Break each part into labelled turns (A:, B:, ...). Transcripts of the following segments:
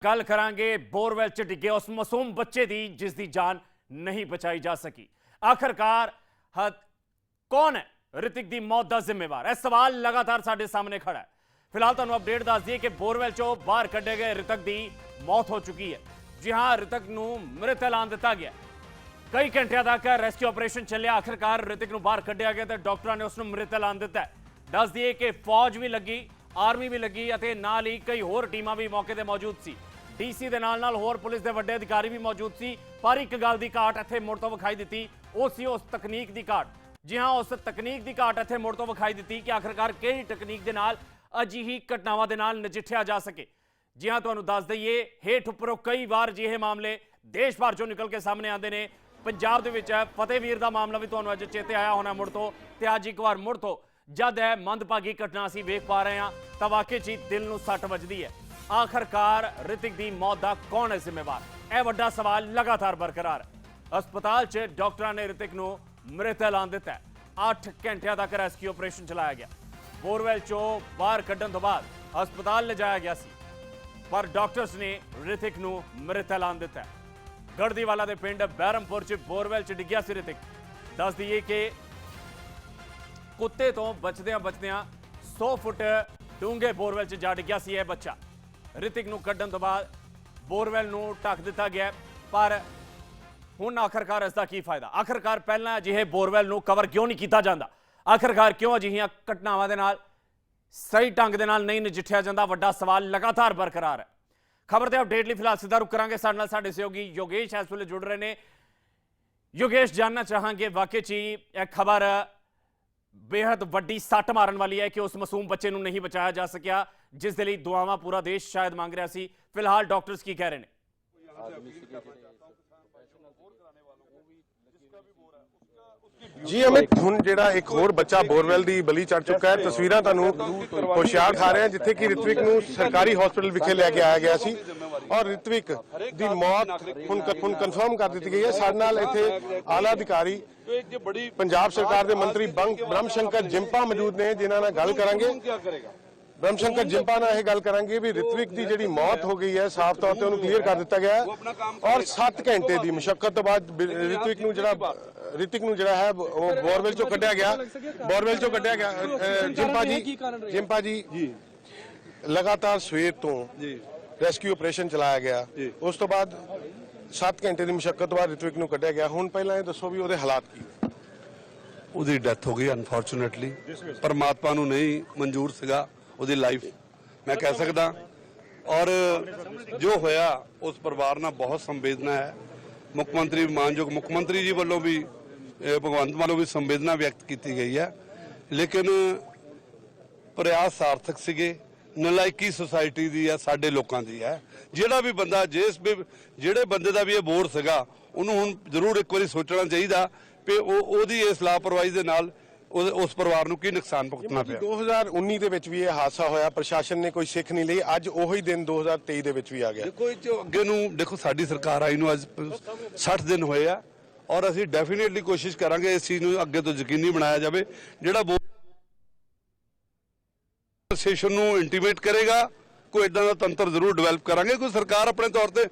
A: गल करांगे बोरवेल च डिगे उस मासूम बच्चे की जिसकी जान नहीं बचाई जा सकी। आखिरकार कौन है ऋतिक की मौत का जिम्मेवार? यह सवाल लगातार साडे सामने खड़ा है। फिलहाल तुहानू अपडेट दस दिए कि बोरवेल चो बाहर कढ़े गए ऋतिक की मौत हो चुकी है। जी हाँ, ऋतिक नू मृत ऐलान दिता गया। कई घंटिया तक रेस्क्यू ऑपरेशन चलिया। आखिरकार ऋतिक नू बाहर कढ़िया गया तो डॉक्टरों ने उसनू मृत ऐलान दिता है। दस दिए कि फौज भी लगी, आर्मी भी लगी अते नाल ही कई होर टीमां भी मौके ते मौजूद सी। डीसी दे नाल होर पुलिस के वड्डे अधिकारी भी मौजूद सी। पर एक गल की घाट इत्थे मुड़ तो विखाई दी, वो सी उस तकनीक की घाट। जी हाँ, उस तकनीक की घाट इत्थे मुड़ तो विखाई दी कि आखिरकार किहड़ी तकनीक दे नाल अजिही घटनावां दे नाल नजिठिया जा सके। जी हाँ, तुहानूं दस दईए हेठ उपरों कई बार अजिहे मामले देश भर चों निकल के सामने आते हैं। पंजाब दे विच फतेहवीर का मामला भी तुहानूं अज चेते आया होना मुड़ तो, ते अज एक बार मुड़ तो जद है मंदभागी घटना असीं वेख पा रहे हैं तो वाकई च दिल नूं सट वजदी है। आखिरकार ऋतिक की मौत का कौन है जिम्मेवार? यह वड्डा सवाल लगातार बरकरार है। अस्पताल च डॉक्टरों ने ऋतिक नूं मृत ऐलान दिता है। 8 घंटिया तक रेस्क्यू ऑपरेशन चलाया गया। बोरवेल चो बाहर कढ़न तो बाद अस्पताल ले जाया गया सी, पर डॉक्टर्स ने ऋतिक नूं मृत ऐलान दिता है। गढ़दीवाला दे पिंड बैरमपुर च बोरवेल च डिग्या सी ऋतिक। दस दईए कि कुत्ते तो बचदियां बचदियां 100 फुट डूंगे बोरवेल च जा डिग्या सी यह बच्चा। ऋतिक नूं कढ़न तो बाद बोरवेल नूं ढक दिता गया, पर हुण आखिरकार इसका की फायदा? आखिरकार पहलां अजिहे बोरवेल नूं कवर क्यों नहीं किया जाता? आखिरकार क्यों अजिहियां घटनावां दे नाल सही ढंग दे नाल नहीं नजिठिया जाता? वड्डा सवाल लगातार बरकरार है। खबर के अपडेट लिए फिलहाल सीधा रुक करांगे। साडे नाल साडे सहयोगी योगेश इस वेले जुड़ रहे हैं। योगेश, जानना चाहांगे वाकई च यह खबर बेहद वड्डी सट मारन वाली है कि उस मासूम बच्चे नूं नहीं बचाया जा सकिया, जिस दे लई दुआवां पूरा देश शायद मांग रहा सी। फिलहाल डॉक्टर्स की कह रहे हैं?
B: जी अमित, हुण जिहड़ा एक होर बच्चा बोरवेल दी बली चढ़ चुका है। तस्वीरां तुहानूं होशियार खा रहे हैं जिथे कि ऋत्विक नूं सरकारी हॉस्पिटल विखे लैके आया गया सी और ऋत्विक दी मौत हुण कन्फर्म कर दी गई है। साडे नाल इत्थे आला अधिकारी पंजाब सरकार दे मंत्री ब्रह्म शंकर जिंपा मौजूद ने, जिन्हां नाल गल करांगे। ब्रह्म शंकर जिंपा नाल यह गल करांगे भी ऋत्विक की जिहड़ी मौत हो गई है साफ तौर पर उन्होंने क्लीयर कर दिता गया और 7 घंटे की मुशक्कत तो बाद ऋत्विक नूं जिहड़ा है वो बोरवेल चों कढ़िया गया। जिंपा जी लगातार सवेर तो रेस्क्यू ऑपरेशन चलाया गया, उस तो बाद 7 घंटे की मुशक्कत तो बाद ऋत्विक नूं कढ़िया गया। हुण पहलां ये दसो भी उहदे हालात की?
C: ਉਹਦੀ ਡੈਥ ਹੋ ਗਈ ਅਨਫੋਰਚੂਨੇਟਲੀ। ਪਰਮਾਤਮਾ ਨੂੰ ਨਹੀਂ ਮਨਜ਼ੂਰ ਸੀਗਾ ਉਹਦੀ ਲਾਈਫ, ਮੈਂ ਕਹਿ ਸਕਦਾ। ਔਰ ਜੋ ਹੋਇਆ ਉਸ ਪਰਿਵਾਰ ਨਾਲ ਬਹੁਤ ਸੰਵੇਦਨਾ ਹੈ। ਮੁੱਖ ਮੰਤਰੀ ਮਾਨਯੋਗ ਮੁੱਖ ਮੰਤਰੀ ਜੀ ਵੱਲੋਂ ਵੀ ਭਗਵੰਤ ਮਾਨ ਵੱਲੋਂ ਵੀ ਸੰਵੇਦਨਾ ਵਿਅਕਤ ਕੀਤੀ ਗਈ ਹੈ, ਲੇਕਿਨ ਪ੍ਰਯਾਸ ਸਾਰਥਕ ਸੀਗੇ। ਨਲਾਇਕੀ ਸੁਸਾਇਟੀ ਦੀ ਹੈ, ਸਾਡੇ ਲੋਕਾਂ ਦੀ ਹੈ। ਜਿਹੜਾ ਵੀ ਬੰਦਾ ਜਿਹੜੇ ਬੰਦੇ ਦਾ ਵੀ ਇਹ ਬੋਰ ਸੀਗਾ ਉਹਨੂੰ ਹੁਣ ਜ਼ਰੂਰ ਇੱਕ ਵਾਰੀ ਸੋਚਣਾ ਚਾਹੀਦਾ ਵੀ ਉਹਦੀ ਇਸ ਲਾਪਰਵਾਹੀ ਦੇ ਨਾਲ उस परिवार की नुकसान भुगतना पिया।
B: 2019 ਦੇ ਵਿੱਚ ਵੀ ਇਹ ਹਾਦਸਾ ਹੋਇਆ, ਪ੍ਰਸ਼ਾਸਨ ਨੇ ਕੋਈ ਸਿੱਖ ਨਹੀਂ ਲਈ। ਅੱਜ ਉਹੀ ਦਿਨ 2023 ਦੇ ਵਿੱਚ ਵੀ ਆ ਗਿਆ।
C: ਦੇਖੋ ਅੱਗੇ ਨੂੰ ਦੇਖੋ ਸਾਡੀ ਸਰਕਾਰ ਆਈ ਨੂੰ ਅੱਜ 60 ਦਿਨ ਹੋਏ ਆ ਔਰ ਅਸੀਂ ਡੈਫੀਨੇਟਲੀ ਕੋਸ਼ਿਸ਼ ਕਰਾਂਗੇ ਇਸ ਚੀਜ਼ ਨੂੰ ਅੱਗੇ ਤੋਂ ਯਕੀਨੀ ਬਣਾਇਆ ਜਾਵੇ। ਜਿਹੜਾ ਸੈਸ਼ਨ ਨੂੰ ਇੰਟੀਮੇਟ ਕਰੇਗਾ ਕੋਈ ਇਦਾਂ ਦਾ ਤੰਤਰ ਜ਼ਰੂਰ ਡਿਵੈਲਪ ਕਰਾਂਗੇ। ਕੋਈ ਸਰਕਾਰ ਆਪਣੇ ਤੌਰ ਤੇ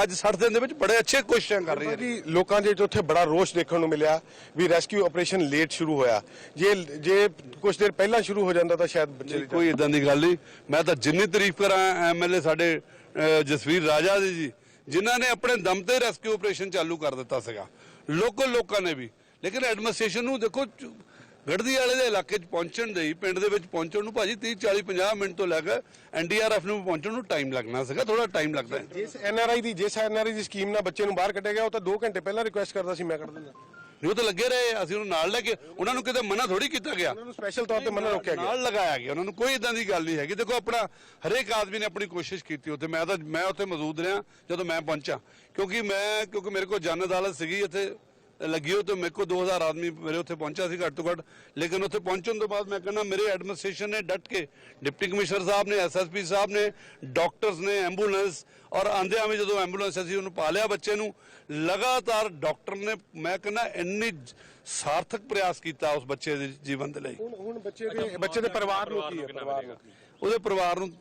C: ਅੱਜ 60 ਦਿਨ ਦੇ ਵਿੱਚ ਬੜੇ ਅੱਛੇ ਕੋਸ਼ਿਸ਼ਾਂ ਕਰ ਰਹੀ ਹੈ
B: ਜੀ। ਲੋਕਾਂ ਦੇ ਉੱਥੇ ਬੜਾ ਰੋਸ਼ ਦੇਖਣ ਨੂੰ ਮਿਲਿਆ ਵੀ ਰੈਸਕਿਊ ਆਪਰੇਸ਼ਨ ਲੇਟ ਸ਼ੁਰੂ ਹੋਇਆ। ਜੇ ਕੁਝ ਦੇਰ ਪਹਿਲਾਂ ਸ਼ੁਰੂ ਹੋ ਜਾਂਦਾ ਤਾਂ ਸ਼ਾਇਦ ਬੱਚੇ ਦੀ
C: ਕੋਈ ਇਦਾਂ ਦੀ ਗੱਲ ਨਹੀਂ। ਮੈਂ ਤਾਂ ਜਿੰਨੀ ਤਾਰੀਫ ਕਰਾਂ ਐਮਐਲਏ ਸਾਡੇ ਜਸਵੀਰ ਰਾਜਾ ਜੀ, ਜਿਨ੍ਹਾਂ ਨੇ ਆਪਣੇ ਦਮ ਤੇ ਰੈਸਕਿਊ ਆਪਰੇਸ਼ਨ ਚਾਲੂ ਕਰ ਦਿੱਤਾ ਸੀਗਾ। ਲੋਕਾਂ ਨੇ ਵੀ, ਲੇਕਿਨ ਐਡਮਿਨਿਸਟ੍ਰੇਸ਼ਨ ਨੂੰ ਦੇਖੋ ਗੜਦੀ ਵਾਲੇ ਦੇ ਇਲਾਕੇ 'ਚ ਪਹੁੰਚਣ ਦੇ ਪਿੰਡ ਦੇ ਵਿੱਚ ਪਹੁੰਚਣ ਨੂੰ ਭਾਜੀ 30 40 50 ਮਿੰਟ ਤੋਂ ਲੈ ਕੇ ਐਨਡੀਆਰਐਫ ਨੂੰ ਪਹੁੰਚਣ ਨੂੰ ਟਾਈਮ ਲੱਗਣਾ ਸੀਗਾ। ਥੋੜਾ ਟਾਈਮ ਲੱਗਦਾ ਹੈ।
B: ਜਿਸ ਐਨਆਰਆਈ ਦੀ ਸਕੀਮ ਨਾਲ ਬੱਚੇ ਨੂੰ ਬਾਹਰ ਕੱਢਿਆ ਗਿਆ, ਉਹ ਤਾਂ 2 ਘੰਟੇ ਪਹਿਲਾਂ ਰਿਕੁਐਸਟ ਕਰਦਾ ਸੀ ਮੈਂ ਕੱਢ ਦਿੰਦਾ।
C: ਉਹ ਤਾਂ ਲੱਗੇ ਰਹੇ, ਅਸੀਂ ਉਹਨੂੰ ਨਾਲ ਲੈ ਕੇ ਉਹਨਾਂ ਨੂੰ ਕਿਤੇ ਮਨਾ ਥੋੜੀ ਕੀਤਾ ਗਿਆ।
B: ਉਹਨਾਂ ਨੂੰ ਸਪੈਸ਼ਲ ਤੌਰ ਤੇ ਮਨਾ ਰੋਕਿਆ ਗਿਆ,
C: ਨਾਲ ਲਗਾਇਆ ਗਿਆ। ਉਹਨਾਂ ਨੂੰ ਕੋਈ ਇਦਾਂ ਦੀ ਗੱਲ ਨਹੀਂ ਹੈਗੀ। ਦੇਖੋ ਆਪਣਾ ਹਰੇਕ ਆਦਮੀ ਨੇ ਆਪਣੀ ਕੋਸ਼ਿਸ਼ ਕੀਤੀ ਉੱਥੇ। ਮੈਂ ਉੱਥੇ ਮੌਜੂਦ ਰਿਹਾ ਜਦੋਂ ਮੈਂ ਪਹੁੰਚਾ, ਕਿਉਂਕਿ ਮੇਰੇ ਕੋਲ ਜਨ ਅਦਾਲਤ ਸੀਗੀ ਇੱਥੇ लगी हो तो मेरे को 2000 आदमी मेरे उत्थे पहुंचा सी घट तो घट। लेकिन उत्थे पहुंचने तो बाद मैं कहना मेरे एडमिनिस्ट्रेशन ने डट के, डिप्टी कमिश्नर साहब ने, SSP साहब ने, डॉक्टर्स ने, एंबूलेंस और आंदे में जो एंबूलेंस असीं उन्होंने पा लिया बच्चे नूं, लगातार डॉक्टर ने मैं कहना इन्नी सार्थक प्रयास किया उस बच्चे के जीवन के लिए।
B: हुण बच्चे दे परिवार नूं की है?
C: ਉਹਦੇ ਪਰਿਵਾਰ ਨੂੰ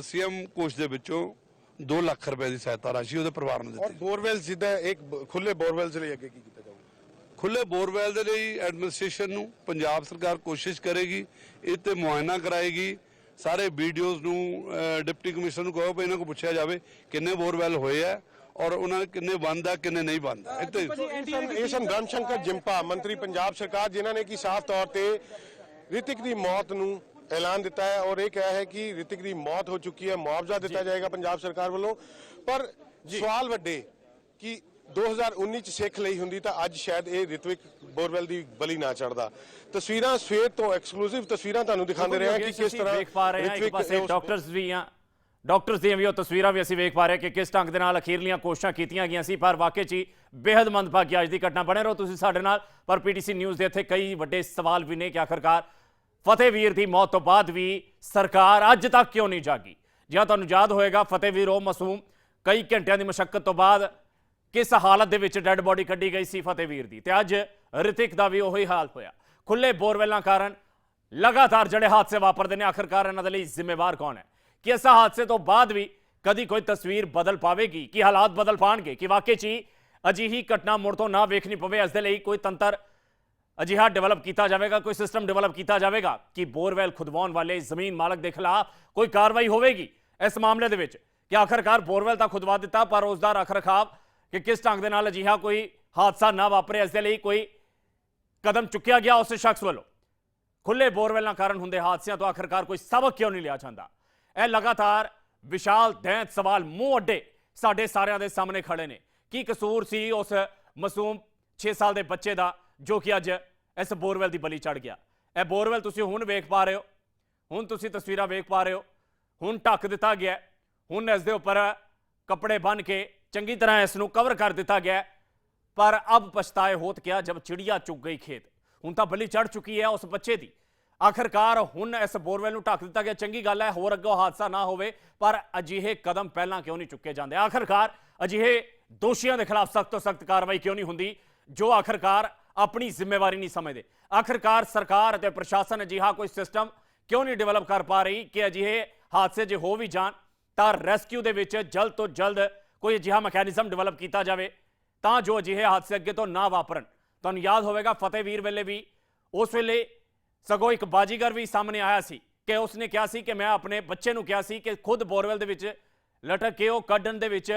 C: ਸੀਐਮ ਕੋਸ਼ ਦੇ ਵਿੱਚੋਂ 2 ਲੱਖ ਰੁਪਏ ਦੀ ਸਹਾਇਤਾ ਰਾਸ਼ੀ ਉਹਦੇ ਪਰਿਵਾਰ ਨੂੰ
B: ਔਰ
C: ਦਿੱਤੀ।
B: ਬੋਰਵੈਲ ਜਿੱਦਾਂ ਇੱਕ ਖੁੱਲੇ ਬੋਰਵੈਲਸ ਲਈ ਅੱਗੇ ਕੀ ਕੀਤਾ ਜਾਊਗਾ?
C: ਖੁੱਲੇ ਬੋਰਵੈਲ ਦੇ ਲਈ ਐਡਮਿਨਿਸਟ੍ਰੇਸ਼ਨ ਨੂੰ ਪੰਜਾਬ ਸਰਕਾਰ ਕੋਸ਼ਿਸ਼ ਕਰੇਗੀ, ਇਹ ਤੇ ਮੁਆਇਨਾ ਕਰਾਏਗੀ। ਸਾਰੇ ਵੀਡੀਓਜ਼ ਨੂੰ ਡਿਪਟੀ ਕਮਿਸ਼ਨਰ ਨੂੰ ਕਹੋ ਵੀ ਇਹਨਾਂ ਕੋਲ ਪੁੱਛਿਆ ਜਾਵੇ ਕਿੰਨੇ ਬੋਰਵੈਲ ਹੋਏ ਆ ਔਰ ਉਹਨਾਂ ਦੇ ਕਿੰਨੇ ਬੰਦ ਆ ਕਿੰਨੇ ਨਹੀਂ ਬੰਦ ਆ। ਇੱਕ ਤੇ
B: ਇਹ ਸਨ ਬ੍ਰਹਮ ਸ਼ੰਕਰ ਜਿੰਪਾ, ਮੰਤਰੀ ਪੰਜਾਬ ਸਰਕਾਰ, ਜਿਨ੍ਹਾਂ ਨੇ ਕਿ ਸਾਫ਼ ਤੌਰ ਤੇ ਰਿਤਿਕ ਦੀ ਮੌਤ ਨੂੰ ਐਲਾਨ ਦਿੱਤਾ ਹੈ ਔਰ ਇਹ ਕਿਹਾ ਹੈ ਕਿ ਰਿਤਿਕ ਦੀ ਮੌਤ ਹੋ ਚੁੱਕੀ ਹੈ, ਮੁਆਵਜ਼ਾ ਦਿੱਤਾ ਜਾਏਗਾ ਪੰਜਾਬ ਸਰਕਾਰ ਵੱਲੋਂ। ਪਰ ਸਵਾਲ ਵੱਡੇ ਕਿ 2019 ਚ ਸਿੱਖ ਲਈ ਹੁੰਦੀ ਤਾਂ ਅੱਜ ਸ਼ਾਇਦ ਇਹ ਰਿਤਵਿਕ ਬੋਰਵੈਲ ਦੀ ਬਲੀ ਨਾ ਚੜਦਾ। ਤਸਵੀਰਾਂ ਸਵੇਰ ਤੋਂ ਐਕਸਕਲੂਸਿਵ ਤਸਵੀਰਾਂ ਤੁਹਾਨੂੰ ਦਿਖਾਉਂਦੇ ਰਹੇ ਹਾਂ ਕਿ ਕਿਸ ਤਰ੍ਹਾਂ
A: ਵੇਖ ਪਾ ਰਹੇ ਹਾਂ ਇੱਕ ਪਾਸੇ ਡਾਕਟਰਸ ਵੀ ਆ, ਡਾਕਟਰਸ ਦੀਆਂ ਵੀ ਉਹ ਤਸਵੀਰਾਂ ਵੀ ਅਸੀਂ ਵੇਖ ਪਾ ਰਹੇ ਕਿ ਕਿਸ ਢੰਗ ਦੇ ਨਾਲ ਅਖੀਰਲੀਆਂ ਕੋਸ਼ਿਸ਼ਾਂ ਕੀਤੀਆਂ ਗਈਆਂ ਸੀ, ਪਰ ਵਾਕਈ 'ਚ ਬੇहद ਮੰਦਭਾਗੀ ਅੱਜ ਦੀ ਘਟਨਾ। ਬਣੇ ਰਹੋ ਤੁਸੀਂ ਸਾਡੇ ਨਾਲ। ਪਰ ਪੀਟੀਸੀ ਨਿਊਜ਼ ਦੇ ਇੱਥੇ ਕਈ ਵੱਡੇ ਸਵਾਲ ਵੀ ਨੇ ਕਿ ਆਖਰਕਾਰ ਫਤਿਹਵੀਰ ਦੀ ਮੌਤ ਤੋਂ ਬਾਅਦ ਵੀ ਸਰਕਾਰ ਅੱਜ ਤੱਕ ਕਿਉਂ ਨਹੀਂ ਜਾਗੀ। ਜਿਵੇਂ ਤੁਹਾਨੂੰ ਯਾਦ ਹੋਏਗਾ, ਫਤਿਹਵੀਰ ਉਹ ਮਾਸੂਮ ਕਈ ਘੰਟਿਆਂ ਦੀ ਮਸ਼ੱਕਤ ਤੋਂ ਬਾਅਦ ਕਿਸ ਹਾਲਤ ਦੇ ਵਿੱਚ ਡੈੱਡ ਬੋਡੀ ਕੱਢੀ ਗਈ ਸੀ ਫਤਿਹਵੀਰ ਦੀ, ਤੇ ਅੱਜ ਰਿਤਿਕ ਦਾ ਵੀ ਉਹੀ ਹਾਲ ਹੋਇਆ। ਖੁੱਲੇ ਬੋਰਵੈਲਾਂ ਕਾਰਨ ਲਗਾਤਾਰ ਜਿਹੜੇ ਹਾਦਸੇ ਵਾਪਰਦੇ ਨੇ, ਆਖਰਕਾਰ ਇਹਨਾਂ ਦੇ ਲਈ ਜ਼ਿੰਮੇਵਾਰ ਕੌਣ ਹੈ? ਕਿ ਇਸ ਹਾਦਸੇ ਤੋਂ ਬਾਅਦ ਵੀ ਕਦੀ ਕੋਈ ਤਸਵੀਰ ਬਦਲ ਪਾਵੇਗੀ, ਕਿ ਹਾਲਾਤ ਬਦਲ ਪਾਣਗੇ, ਕਿ ਵਾਕਈ 'ਚ ਅਜਿਹੀ ਘਟਨਾ ਮੁੜ ਤੋਂ ਨਾ ਵੇਖਣੀ ਪਵੇ। ਇਸ ਦੇ ਲਈ ਕੋਈ ਤੰਤਰ ਅਜਿਹਾ ਡਿਵੈਲਪ ਕੀਤਾ ਜਾਵੇਗਾ, ਕੋਈ ਸਿਸਟਮ ਡਿਵੈਲਪ ਕੀਤਾ ਜਾਵੇਗਾ ਕਿ ਬੋਰਵੈਲ ਖੁਦਵਾਉਣ ਵਾਲੇ ਜ਼ਮੀਨ ਮਾਲਕ ਦੇ ਖਿਲਾਫ ਕੋਈ ਕਾਰਵਾਈ ਹੋਵੇਗੀ ਇਸ ਮਾਮਲੇ ਦੇ ਵਿੱਚ, ਕਿ ਆਖਰਕਾਰ ਬੋਰਵੈਲ ਤਾਂ ਖੁਦਵਾ ਦਿੱਤਾ ਪਰ ਉਸ ਦਾ ਰੱਖ ਰਖਾਵ ਕਿ ਕਿਸ ਢੰਗ ਦੇ ਨਾਲ ਅਜਿਹਾ ਕੋਈ ਹਾਦਸਾ ਨਾ ਵਾਪਰੇ, ਇਸ ਦੇ ਲਈ ਕੋਈ ਕਦਮ ਚੁੱਕਿਆ ਗਿਆ ਉਸ ਸ਼ਖਸ ਵੱਲੋਂ। ਖੁੱਲੇ ਬੋਰਵੈਲਾਂ ਕਾਰਨ ਹੁੰਦੇ ਹਾਦਸਿਆਂ ਤੋਂ ਆਖਰਕਾਰ ਕੋਈ ਸਬਕ ਕਿਉਂ ਨਹੀਂ ਲਿਆ ਜਾਂਦਾ? ਇਹ ਲਗਾਤਾਰ ਵਿਸ਼ਾਲ ਦੈਂਤ ਸਵਾਲ ਮੂੰਹ ਅੱਡੇ ਸਾਡੇ ਸਾਰਿਆਂ ਦੇ ਸਾਹਮਣੇ ਖੜੇ ਨੇ। ਕੀ ਕਸੂਰ ਸੀ ਉਸ ਮਾਸੂਮ 6 ਸਾਲ ਦੇ ਬੱਚੇ ਦਾ ਜੋ ਕਿ ਅੱਜ ਇਸ ਬੋਰਵੈਲ ਦੀ ਬਲੀ ਚੜ ਗਿਆ? ਇਹ ਬੋਰਵੈਲ ਤੁਸੀਂ ਹੁਣ ਵੇਖ ਪਾ ਰਹੇ ਹੋ, ਹੁਣ ਤੁਸੀਂ ਤਸਵੀਰਾਂ ਵੇਖ ਪਾ ਰਹੇ ਹੋ, ਹੁਣ ਢੱਕ ਦਿੱਤਾ ਗਿਆ, ਹੁਣ ਇਸ ਦੇ ਉੱਪਰ ਕੱਪੜੇ ਬੰਨ੍ਹ ਕੇ ਚੰਗੀ ਤਰ੍ਹਾਂ ਇਸ ਨੂੰ ਕਵਰ ਕਰ ਦਿੱਤਾ ਗਿਆ। ਪਰ ਅਬ ਪਛਤਾਏ ਹੋਤ ਕਿਆ ਜਬ ਚਿੜੀਆ ਚੁੱਗ ਗਈ ਖੇਤ। ਹੁਣ ਤਾਂ ਬਲੀ ਚੜ ਚੁੱਕੀ ਹੈ ਉਸ ਬੱਚੇ ਦੀ। ਆਖਰਕਾਰ ਹੁਣ ਇਸ ਬੋਰਵੈਲ ਨੂੰ ਢੱਕ ਦਿੱਤਾ ਗਿਆ, ਚੰਗੀ ਗੱਲ ਹੈ, ਹੋਰ ਅੱਗੋਂ ਹਾਦਸਾ ਨਾ ਹੋਵੇ। ਪਰ ਅਜਿਹੇ ਕਦਮ ਪਹਿਲਾਂ ਕਿਉਂ ਨਹੀਂ ਚੁੱਕੇ ਜਾਂਦੇ? ਆਖਰਕਾਰ ਅਜਿਹੇ ਦੋਸ਼ੀਆਂ ਦੇ ਖਿਲਾਫ ਸਖਤ ਤੋਂ ਸਖਤ ਕਾਰਵਾਈ ਕਿਉਂ ਨਹੀਂ ਹੁੰਦੀ ਜੋ ਆਖਰਕਾਰ ਆਪਣੀ ਜ਼ਿੰਮੇਵਾਰੀ ਨਹੀਂ ਸਮਝਦੇ? ਆਖਰਕਾਰ ਸਰਕਾਰ ਅਤੇ ਪ੍ਰਸ਼ਾਸਨ ਅਜਿਹਾ ਕੋਈ ਸਿਸਟਮ ਕਿਉਂ ਨਹੀਂ ਡਿਵੈਲਪ ਕਰ ਪਾ ਰਹੀ ਕਿ ਅਜਿਹੇ ਹਾਦਸੇ ਜੇ ਹੋ ਵੀ ਜਾਣ ਤਾਂ ਰੈਸਕਿਊ ਦੇ ਵਿੱਚ ਜਲਦ ਤੋਂ ਜਲਦ ਕੋਈ ਅਜਿਹਾ ਮੈਕੈਨਿਜ਼ਮ ਡਿਵੈਲਪ ਕੀਤਾ ਜਾਵੇ ਤਾਂ ਜੋ ਅਜਿਹੇ ਹਾਦਸੇ ਅੱਗੇ ਤੋਂ ਨਾ ਵਾਪਰਨ। ਤੁਹਾਨੂੰ ਯਾਦ ਹੋਵੇਗਾ ਫਤਿਹਵੀਰ ਵੇਲੇ ਵੀ ਉਸ ਵੇਲੇ ਸਗੋਂ ਇੱਕ ਬਾਜੀਗਰ ਵੀ ਸਾਹਮਣੇ ਆਇਆ ਸੀ ਕਿ ਉਸਨੇ ਕਿਹਾ ਸੀ ਕਿ ਮੈਂ ਆਪਣੇ ਬੱਚੇ ਨੂੰ ਕਿਹਾ ਸੀ ਕਿ ਖੁਦ ਬੋਰਵੈਲ ਦੇ ਵਿੱਚ ਲਟਕ ਕੇ ਉਹ ਕੱਢਣ ਦੇ ਵਿੱਚ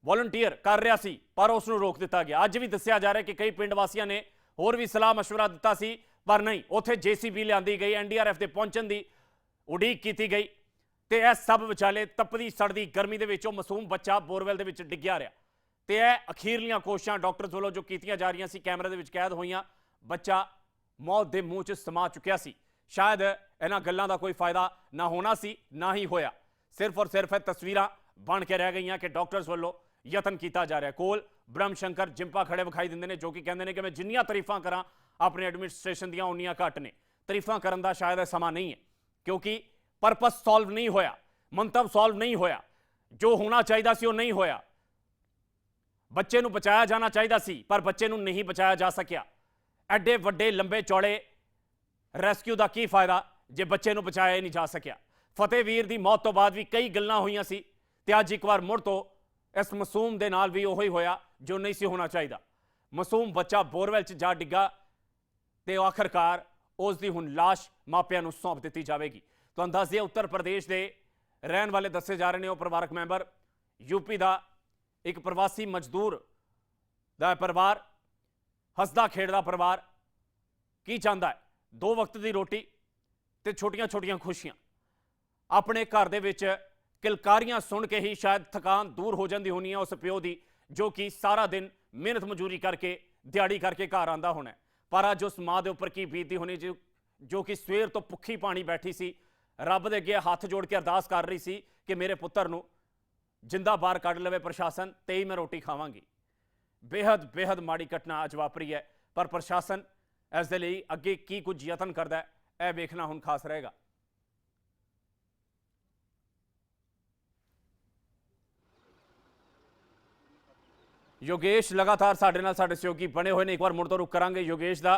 A: ਵੋਲੰਟੀਅਰ ਕਰ ਰਿਹਾ ਸੀ, ਪਰ ਉਸ ਨੂੰ ਰੋਕ ਦਿੱਤਾ ਗਿਆ। ਅੱਜ ਵੀ ਦੱਸਿਆ ਜਾ ਰਿਹਾ ਕਿ ਕਈ ਪਿੰਡ ਵਾਸੀਆਂ ਨੇ ਹੋਰ ਵੀ ਸਲਾਹ ਮਸ਼ਵਰਾ ਦਿੱਤਾ ਸੀ, ਪਰ ਨਹੀਂ, ਉੱਥੇ ਜੀਸੀਬੀ ਲਿਆਂਦੀ ਗਈ, ਐਨਡੀਆਰਐਫ ਦੇ ਪਹੁੰਚਣ ਦੀ ਉਡੀਕ ਕੀਤੀ ਗਈ ਤੇ ਇਹ ਸਭ ਵਿਚਾਲੇ ਤਪਦੀ ਸੜਦੀ ਗਰਮੀ ਦੇ ਵਿੱਚ ਉਹ ਮਾਸੂਮ ਬੱਚਾ ਬੋਰਵੈਲ ਦੇ ਵਿੱਚ ਡਿੱਗਿਆ ਰਿਹਾ। ਤੇ ਇਹ ਅਖੀਰਲੀਆਂ ਕੋਸ਼ਿਸ਼ਾਂ ਡਾਕਟਰਸ ਵੱਲੋਂ ਜੋ ਕੀਤੀਆਂ ਜਾ ਰਹੀਆਂ ਸੀ, ਕੈਮਰੇ ਦੇ ਵਿੱਚ ਕੈਦ ਹੋਈਆਂ, ਬੱਚਾ ਮੌਤ ਦੇ ਮੂੰਹ 'ਚ ਸਮਾ ਚੁੱਕਿਆ ਸੀ। ਸ਼ਾਇਦ ਇਹਨਾਂ ਗੱਲਾਂ ਦਾ ਕੋਈ ਫਾਇਦਾ ਨਾ ਹੋਣਾ ਸੀ, ਨਾ ਹੀ ਹੋਇਆ। ਸਿਰਫ ਔਰ ਸਿਰਫ ਇਹ ਤਸਵੀਰਾਂ ਬਣ ਕੇ ਰਹਿ ਗਈਆਂ ਕਿ ਡਾਕਟਰਸ ਵੱਲੋਂ ਯਤਨ ਕੀਤਾ ਜਾ ਰਿਹਾ। ਕੋਲ ਬ੍ਰਹਮ ਸ਼ੰਕਰ ਜਿੰਪਾ ਖੜੇ ਵਿਖਾਈ ਦਿੰਦੇ ਨੇ ਜੋ ਕਿ ਕਹਿੰਦੇ ਨੇ ਕਿ ਮੈਂ ਜਿੰਨੀਆਂ ਤਾਰੀਫਾਂ ਕਰਾਂ ਆਪਣੇ ਐਡਮਿਨਿਸਟ੍ਰੇਸ਼ਨ ਦੀਆਂ ਉਨੀਆਂ ਘੱਟ ਨੇ। ਤਾਰੀਫਾਂ ਕਰਨ ਦਾ ਸ਼ਾਇਦ ਇਹ ਸਮਾਂ ਨਹੀਂ ਹੈ ਕਿਉਂਕਿ ਪਰਪਸ ਸੋਲਵ ਨਹੀਂ ਹੋਇਆ, ਮੰਤਵ ਸੋਲਵ ਨਹੀਂ ਹੋਇਆ, ਜੋ ਹੋਣਾ ਚਾਹੀਦਾ ਸੀ ਉਹ ਨਹੀਂ ਹੋਇਆ। ਬੱਚੇ ਨੂੰ ਬਚਾਇਆ ਜਾਣਾ ਚਾਹੀਦਾ ਸੀ ਪਰ ਬੱਚੇ ਨੂੰ ਨਹੀਂ ਬਚਾਇਆ ਜਾ ਸਕਿਆ। ਐਡੇ ਵੱਡੇ ਲੰਬੇ ਚੌੜੇ ਰੈਸਕਿਊ ਦਾ ਕੀ ਫਾਇਦਾ ਜੇ ਬੱਚੇ ਨੂੰ ਬਚਾਇਆ ਹੀ ਨਹੀਂ ਜਾ ਸਕਿਆ? ਫਤਿਹਵੀਰ ਦੀ ਮੌਤ ਤੋਂ ਬਾਅਦ ਵੀ ਕਈ ਗੱਲਾਂ ਹੋਈਆਂ ਸੀ ਤੇ ਅੱਜ ਇੱਕ ਵਾਰ ਮੁੜ ਤੋਂ ਇਸ ਮਾਸੂਮ ਦੇ ਨਾਲ ਵੀ ਉਹੀ ਹੋਇਆ ਜੋ ਨਹੀਂ ਸੀ ਹੋਣਾ ਚਾਹੀਦਾ। ਮਾਸੂਮ ਬੱਚਾ ਬੋਰਵੈਲ 'ਚ ਜਾ ਡਿੱਗਾ ਤੇ ਆਖਰਕਾਰ ਉਸ ਦੀ ਹੁਣ ਲਾਸ਼ ਮਾਪਿਆਂ ਨੂੰ ਸੌਂਪ ਦਿੱਤੀ ਜਾਵੇਗੀ। ਤੁਹਾਨੂੰ ਦੱਸ ਦਈਏ ਉੱਤਰ ਪ੍ਰਦੇਸ਼ ਦੇ ਰਹਿਣ ਵਾਲੇ ਦੱਸੇ ਜਾ ਰਹੇ ਨੇ ਉਹ ਪਰਿਵਾਰਕ ਮੈਂਬਰ, ਯੂਪੀ ਦਾ ਇੱਕ ਪ੍ਰਵਾਸੀ ਮਜ਼ਦੂਰ ਦਾ ਪਰਿਵਾਰ, ਹੱਸਦਾ ਖੇਡਦਾ ਪਰਿਵਾਰ ਕੀ ਚਾਹੁੰਦਾ ਹੈ? 2 ਵਕਤ ਦੀ ਰੋਟੀ ਤੇ ਛੋਟੀਆਂ-ਛੋਟੀਆਂ ਖੁਸ਼ੀਆਂ। ਆਪਣੇ ਘਰ ਦੇ ਵਿੱਚ ਕਿਲਕਾਰੀਆਂ ਸੁਣ ਕੇ ਹੀ ਸ਼ਾਇਦ ਥਕਾਨ ਦੂਰ ਹੋ ਜਾਂਦੀ ਹੋਣੀ ਹੈ ਉਸ ਪਿਓ ਦੀ ਜੋ ਕਿ ਸਾਰਾ ਦਿਨ ਮਿਹਨਤ ਮਜ਼ਦੂਰੀ ਕਰਕੇ ਦਿਹਾੜੀ ਕਰਕੇ ਘਰ ਆਂਦਾ ਹੋਣਾ। ਪਰ ਅੱਜ ਉਸ ਮਾਂ ਦੇ ਉੱਪਰ ਕੀ ਬੀਤਦੀ ਹੋਣੀ ਜੋ ਕਿ ਸਵੇਰ ਤੋਂ ਭੁੱਖੀ ਪਾਣੀ ਬੈਠੀ ਸੀ, ਰੱਬ ਦੇ ਅੱਗੇ ਹੱਥ ਜੋੜ ਕੇ ਅਰਦਾਸ ਕਰ ਰਹੀ ਸੀ ਕਿ ਮੇਰੇ ਪੁੱਤਰ ਨੂੰ ਜਿੰਦਾ ਬਾਹਰ ਕੱਢ ਲਵੇ ਪ੍ਰਸ਼ਾਸਨ ਤੇ ਹੀ ਮੈਂ ਰੋਟੀ ਖਾਵਾਂਗੀ। ਬੇहद ਮਾੜੀ ਘਟਨਾ ਅੱਜ ਵਾਪਰੀ ਹੈ ਪਰ ਪ੍ਰਸ਼ਾਸਨ ਇਸ ਦੇ ਲਈ ਅੱਗੇ ਕੀ ਕੁਝ ਯਤਨ ਕਰਦਾ ਹੈ ਇਹ ਵੇਖਣਾ ਹੁਣ ਖਾਸ ਰਹੇਗਾ। योगेश लगातार साडे नाल साडे सहयोगी बने हुए ने, एक बार मुड़ तो रुख करांगे योगेश दा।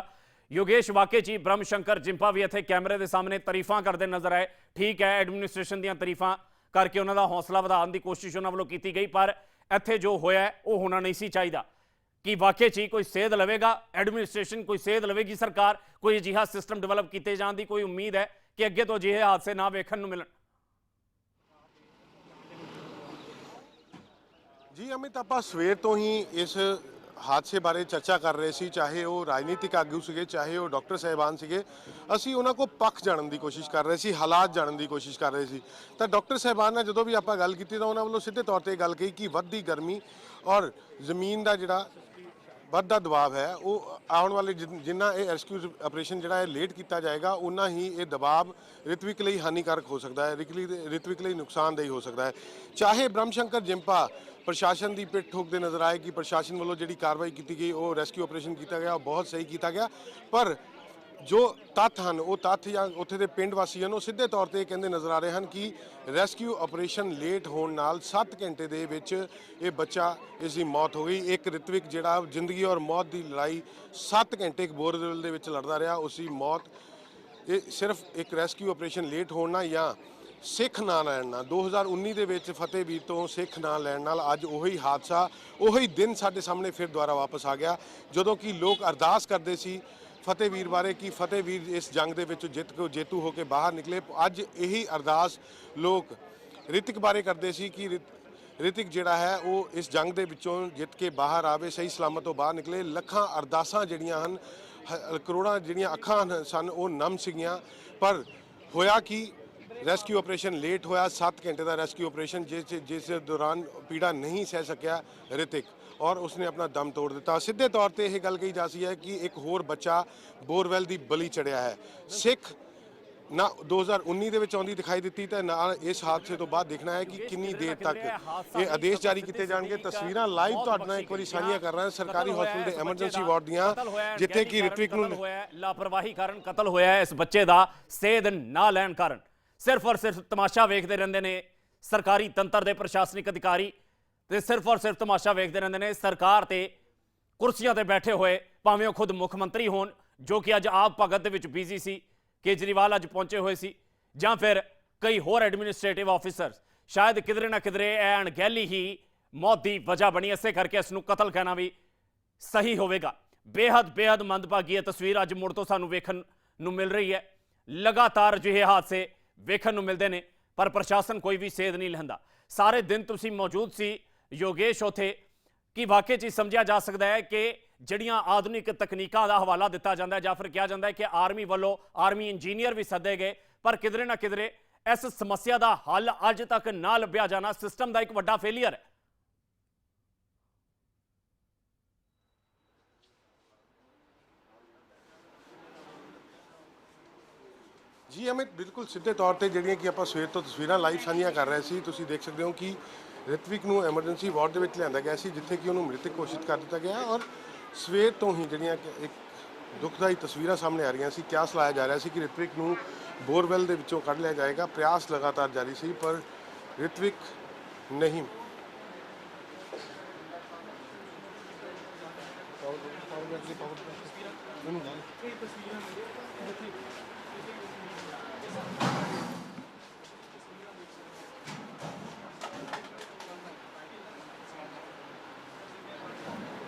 A: योगेश वाकई ची ब्रह्म शंकर जिंपा भी इत्थे कैमरे के सामने तारीफां करते नजर आए। ठीक है, एडमिनिस्ट्रेशन दीयां तारीफां ਕਰਕੇ ਉਹਨਾਂ ਦਾ ਹੌਸਲਾ ਵਧਾਉਣ ਦੀ ਕੋਸ਼ਿਸ਼ ਉਹਨਾਂ ਵੱਲੋਂ ਕੀਤੀ ਗਈ, ਪਰ ਇੱਥੇ ਜੋ ਹੋਇਆ ਉਹ ਹੋਣਾ ਨਹੀਂ ਸੀ ਚਾਹੀਦਾ। ਕਿ ਵਾਕਈ 'ਚ ਹੀ ਕੋਈ ਸੇਧ ਲਵੇਗਾ ਐਡਮਿਨਿਸਟ੍ਰੇਸ਼ਨ, ਕੋਈ ਸੇਧ ਲਵੇਗੀ ਸਰਕਾਰ, ਕੋਈ ਅਜਿਹਾ ਸਿਸਟਮ ਡਿਵੈਲਪ ਕੀਤੇ ਜਾਣ ਦੀ ਕੋਈ ਉਮੀਦ ਹੈ ਕਿ ਅੱਗੇ ਤੋਂ ਅਜਿਹੇ ਹਾਦਸੇ ਨਾ ਵੇਖਣ ਨੂੰ ਮਿਲਣ?
B: ਜੀ ਅਮਿਤ, ਆਪਾਂ ਸਵੇਰ ਤੋਂ ਹੀ ਇਸ ਹਾਦਸੇ ਬਾਰੇ ਚਰਚਾ ਕਰ ਰਹੇ ਸੀ, ਚਾਹੇ ਉਹ ਰਾਜਨੀਤਿਕ ਆਗੂ ਸੀਗੇ, ਚਾਹੇ ਉਹ ਡਾਕਟਰ ਸਾਹਿਬਾਨ ਸੀਗੇ। ਅਸੀਂ ਉਹਨਾਂ ਕੋਲ ਪੱਖ ਜਾਣਨ ਦੀ ਕੋਸ਼ਿਸ਼ ਕਰ ਰਹੇ ਸੀ, ਹਾਲਾਤ ਜਾਣਨ ਦੀ ਕੋਸ਼ਿਸ਼ ਕਰ ਰਹੇ ਸੀ। ਤਾਂ ਡਾਕਟਰ ਸਾਹਿਬਾਨ ਨਾਲ ਜਦੋਂ ਵੀ ਆਪਾਂ ਗੱਲ ਕੀਤੀ ਤਾਂ ਉਹਨਾਂ ਵੱਲੋਂ ਸਿੱਧੇ ਤੌਰ ਤੇ ਗੱਲ ਕਹੀ ਕਿ ਵੱਧਦੀ ਗਰਮੀ ਔਰ ਜ਼ਮੀਨ ਦਾ ਜਿਹੜਾ ਵੱਧਦਾ ਦਬਾਅ ਹੈ, ਉਹ ਆਉਣ ਵਾਲੇ ਜਿੰਨਾ ਇਹ ਰੈਸਕਿਊ ਆਪਰੇਸ਼ਨ ਜਿਹੜਾ ਹੈ ਲੇਟ ਕੀਤਾ ਜਾਏਗਾ, ਉਨਾ ਹੀ ਇਹ ਦਬਾਅ ਰਿਤਵਿਕ ਲਈ ਹਾਨੀਕਾਰਕ ਹੋ ਸਕਦਾ ਹੈ, ਰਿਤਵਿਕ ਲਈ ਨੁਕਸਾਨਦੇਹ ਹੋ ਸਕਦਾ ਹੈ। ਚਾਹੇ ਬ੍ਰਹਮ ਸ਼ੰਕਰ ਜਿੰਪਾ ਪ੍ਰਸ਼ਾਸਨ ਦੀ ਪਿੱਠ ਠੋਕਦੇ ਨਜ਼ਰ ਆਏ ਕਿ ਪ੍ਰਸ਼ਾਸਨ ਵੱਲੋਂ ਜਿਹੜੀ ਕਾਰਵਾਈ ਕੀਤੀ ਗਈ, ਉਹ ਰੈਸਕਿਊ ਆਪਰੇਸ਼ਨ ਕੀਤਾ ਗਿਆ, ਉਹ ਬਹੁਤ ਸਹੀ ਕੀਤਾ ਗਿਆ, ਪਰ ਜੋ ਤੱਥ ਹਨ, ਉਹ ਤੱਥ ਜਾਂ ਉੱਥੇ ਦੇ ਪਿੰਡ ਵਾਸੀ ਹਨ, ਉਹ ਸਿੱਧੇ ਤੌਰ ਤੇ ਕਹਿੰਦੇ ਨਜ਼ਰ ਆ ਰਹੇ ਹਨ ਕਿ ਰੈਸਕਿਊ ਆਪਰੇਸ਼ਨ ਲੇਟ ਹੋਣ ਨਾਲ 7 ਘੰਟੇ ਦੇ ਵਿੱਚ ਇਹ ਬੱਚਾ, ਇਸ ਦੀ ਮੌਤ ਹੋ ਗਈ। ਇੱਕ ਰਿਤਵਿਕ ਜਿਹੜਾ ਜ਼ਿੰਦਗੀ ਔਰ ਮੌਤ ਦੀ ਲੜਾਈ 7 ਘੰਟੇ ਇੱਕ ਬੋਰਵੈਲ ਦੇ ਵਿੱਚ ਲੜਦਾ ਰਿਹਾ, ਉਸ ਦੀ ਮੌਤ ਇਹ ਸਿਰਫ ਇੱਕ ਰੈਸਕਿਊ ਆਪਰੇਸ਼ਨ ਲੇਟ ਹੋਣ ਨਾਲ ਜਾਂ ਸਿੱਖ ਨਾਂ ਲੈਣ ਨਾਲ, 2019 ਦੇ ਵਿੱਚ ਫਤਿਹਵੀਰ ਤੋਂ ਸਿੱਖ ਨਾਂ ਲੈਣ ਨਾਲ ਅੱਜ ਉਹੀ ਹਾਦਸਾ, ਉਹੀ ਦਿਨ ਸਾਡੇ ਸਾਹਮਣੇ ਫਿਰ ਦੁਬਾਰਾ ਵਾਪਸ ਆ ਗਿਆ, ਜਦੋਂ ਕਿ ਲੋਕ ਅਰਦਾਸ ਕਰਦੇ ਸੀ ਫਤਿਹਵੀਰ ਬਾਰੇ ਕਿ ਫਤਿਹਵੀਰ ਇਸ ਜੰਗ ਦੇ ਵਿੱਚ ਜੇਤੂ ਹੋ ਕੇ ਬਾਹਰ ਨਿਕਲੇ। ਅੱਜ ਇਹੀ ਅਰਦਾਸ ਲੋਕ ਰਿਤਿਕ ਬਾਰੇ ਕਰਦੇ ਸੀ ਕਿ ਰਿਤਿਕ ਜਿਹੜਾ ਹੈ ਉਹ ਇਸ ਜੰਗ ਦੇ ਵਿੱਚੋਂ ਜਿੱਤ ਕੇ ਬਾਹਰ ਆਵੇ, ਸਹੀ ਸਲਾਮਤ ਤੋਂ ਬਾਹਰ ਨਿਕਲੇ। ਲੱਖਾਂ ਅਰਦਾਸਾਂ ਜਿਹੜੀਆਂ ਹਨ, ਕਰੋੜਾਂ ਜਿਹੜੀਆਂ ਅੱਖਾਂ ਸਨ, ਉਹ ਨਮ ਸੀਗੀਆਂ, ਪਰ ਹੋਇਆ ਕਿ ਰੈਸਕਿਊ ਆਪਰੇਸ਼ਨ ਲੇਟ ਹੋਇਆ। 7 ਘੰਟੇ ਦਾ ਰੈਸਕਿਊ ਆਪਰੇਸ਼ਨ, ਜਿਸ ਦੌਰਾਨ ਪੀੜਾ ਨਹੀਂ ਸਹਿ ਸਕਿਆ ਰਿਤਿਕ, ਔਰ ਉਸਨੇ ਆਪਣਾ ਦਮ ਤੋੜ ਦਿੱਤਾ। ਸਿੱਧੇ ਤੌਰ ਤੇ ਇਹ ਗੱਲ ਕਹੀ ਜਾ ਰਹੀ ਹੈ ਕਿ ਇੱਕ ਹੋਰ ਬੱਚਾ ਬੋਰਵੈਲ ਦੀ ਬਲੀ ਚੜਿਆ ਹੈ। ਸਿੱਖ ਨਾ 2019 ਦੇ ਵਿੱਚ ਆਉਂਦੀ ਦਿਖਾਈ ਦਿੱਤੀ, ਤਾਂ ਨਾਲ ਇਸ ਹਾਦਸੇ ਤੋਂ ਬਾਅਦ ਦੇਖਣਾ ਹੈ ਕਿ ਕਿੰਨੀ ਦੇਰ ਤੱਕ ਇਹ ਆਦੇਸ਼ ਜਾਰੀ ਕੀਤੇ ਜਾਣਗੇ। ਤਸਵੀਰਾਂ ਲਾਈਵ ਤੁਹਾਡੇ ਨਾਲ ਇੱਕ ਵਾਰੀ ਸਾਂਝੀਆਂ ਕਰ ਰਹੇ ਹਾਂ ਸਰਕਾਰੀ ਹਸਪਤਾਲ ਦੇ ਐਮਰਜੈਂਸੀ ਵਾਰਡ ਦੀਆਂ, ਜਿੱਥੇ ਕਿ ਰਿਤਵਿਕ ਨੂੰ
A: ਲਾਪਰਵਾਹੀ ਕਾਰਨ ਕਤਲ ਹੋਇਆ। ਇਸ ਬੱਚੇ ਦਾ ਸੇਧ ਨਾ ਲੈਣ ਕਾਰਨ ਸਿਰਫ ਔਰ ਸਿਰਫ ਤਮਾਸ਼ਾ ਵੇਖਦੇ ਰਹਿੰਦੇ ਨੇ ਸਰਕਾਰੀ ਤੰਤਰ ਦੇ ਪ੍ਰਸ਼ਾਸਨਿਕ ਅਧਿਕਾਰੀ, ਤੇ ਸਿਰਫ ਔਰ ਸਿਰਫ ਤਮਾਸ਼ਾ ਵੇਖਦੇ ਰਹਿੰਦੇ ਨੇ ਸਰਕਾਰ ਤੇ ਕੁਰਸੀਆਂ ਤੇ ਬੈਠੇ ਹੋਏ, ਭਾਵੇਂ ਉਹ ਖੁਦ ਮੁੱਖ ਮੰਤਰੀ ਹੋਣ, ਜੋ ਕਿ ਅੱਜ ਆਪ ਭਗਤ ਦੇ ਵਿੱਚ ਬਿਜ਼ੀ ਸੀ, ਕੇਜਰੀਵਾਲ ਅੱਜ ਪਹੁੰਚੇ ਹੋਏ ਸੀ, ਜਾਂ ਫਿਰ ਕਈ ਹੋਰ ਐਡਮਿਨਿਸਟ੍ਰੇਟਿਵ ਆਫੀਸਰਸ। ਸ਼ਾਇਦ ਕਿਧਰੇ ਨਾ ਕਿਧਰੇ ਇਹ ਅਣਗਹਿਲੀ ਹੀ ਮੌਤ ਦੀ ਵਜ੍ਹਾ ਬਣੀ। ਇਸੇ ਕਰਕੇ ਇਸ ਨੂੰ ਕਤਲ ਕਹਿਣਾ ਵੀ ਸਹੀ ਹੋਵੇਗਾ। ਬੇਹੱਦ ਮੰਦਭਾਗੀ ਇਹ ਤਸਵੀਰ ਅੱਜ ਮੁੜ ਤੋਂ ਸਾਨੂੰ ਵੇਖਣ ਨੂੰ ਮਿਲ ਰਹੀ ਹੈ। ਲਗਾਤਾਰ ਅਜਿਹੇ ਹਾਦਸੇ ਵੇਖਣ ਨੂੰ ਮਿਲਦੇ ਨੇ, ਪਰ ਪ੍ਰਸ਼ਾਸਨ ਕੋਈ ਵੀ ਸੇਧ ਨਹੀਂ ਲੈਂਦਾ। ਸਾਰੇ ਦਿਨ ਤੁਸੀਂ ਮੌਜੂਦ ਸੀ ਯੋਗੇਸ਼ ਉੱਥੇ, ਕਿ ਵਾਕਈ 'ਚ ਸਮਝਿਆ ਜਾ ਸਕਦਾ ਹੈ ਕਿ ਜਿਹੜੀਆਂ ਆਧੁਨਿਕ ਤਕਨੀਕਾਂ ਦਾ ਹਵਾਲਾ ਦਿੱਤਾ ਜਾਂਦਾ ਹੈ, ਜਾਂ ਫਿਰ ਕਿਹਾ ਜਾਂਦਾ ਹੈ ਕਿ ਆਰਮੀ ਵੱਲੋਂ ਆਰਮੀ ਇੰਜੀਨੀਅਰ ਵੀ ਸੱਦੇ ਗਏ, ਪਰ ਕਿਧਰੇ ਨਾ ਕਿਧਰੇ ਇਸ ਸਮੱਸਿਆ ਦਾ ਹੱਲ ਅੱਜ ਤੱਕ ਨਾ ਲੱਭਿਆ ਜਾਣਾ ਸਿਸਟਮ ਦਾ ਇੱਕ ਵੱਡਾ ਫੇਲੀਅਰ ਹੈ।
B: ਜੀ ਅਮਿਤ, ਬਿਲਕੁਲ ਸਿੱਧੇ ਤੌਰ ਤੇ ਜਿਹੜੀਆਂ ਕਿ ਆਪਾਂ ਸਵੇਰ ਤੋਂ ਤਸਵੀਰਾਂ ਲਾਈਵ ਸਾਂਝੀਆਂ ਕਰ ਰਹੇ ਸੀ, ਤੁਸੀਂ ਦੇਖ ਸਕਦੇ ਹੋ ਕਿ ਰਿਤਵਿਕ ਨੂੰ ਐਮਰਜੈਂਸੀ ਵਾਰਡ ਦੇ ਵਿੱਚ ਲਿਆਂਦਾ ਗਿਆ ਸੀ, ਜਿੱਥੇ ਕਿ ਉਹਨੂੰ ਮ੍ਰਿਤਕ ਘੋਸ਼ਿਤ ਕਰ ਦਿੱਤਾ ਗਿਆ। ਔਰ ਸਵੇਰ ਤੋਂ ਹੀ ਜਿਹੜੀਆਂ ਕਿ ਇੱਕ ਦੁਖਦਾਈ ਤਸਵੀਰਾਂ ਸਾਹਮਣੇ ਆ ਰਹੀਆਂ ਸੀ, ਕਿਆਸ ਲਾਇਆ ਜਾ ਰਿਹਾ ਸੀ ਕਿ ਰਿਤਵਿਕ ਨੂੰ ਬੋਰਵੈਲ ਦੇ ਵਿੱਚੋਂ ਕੱਢ ਲਿਆ ਜਾਏਗਾ। ਪ੍ਰਯਾਸ ਲਗਾਤਾਰ ਜਾਰੀ ਸੀ, ਪਰ ਰਿਤਵਿਕ ਨਹੀਂ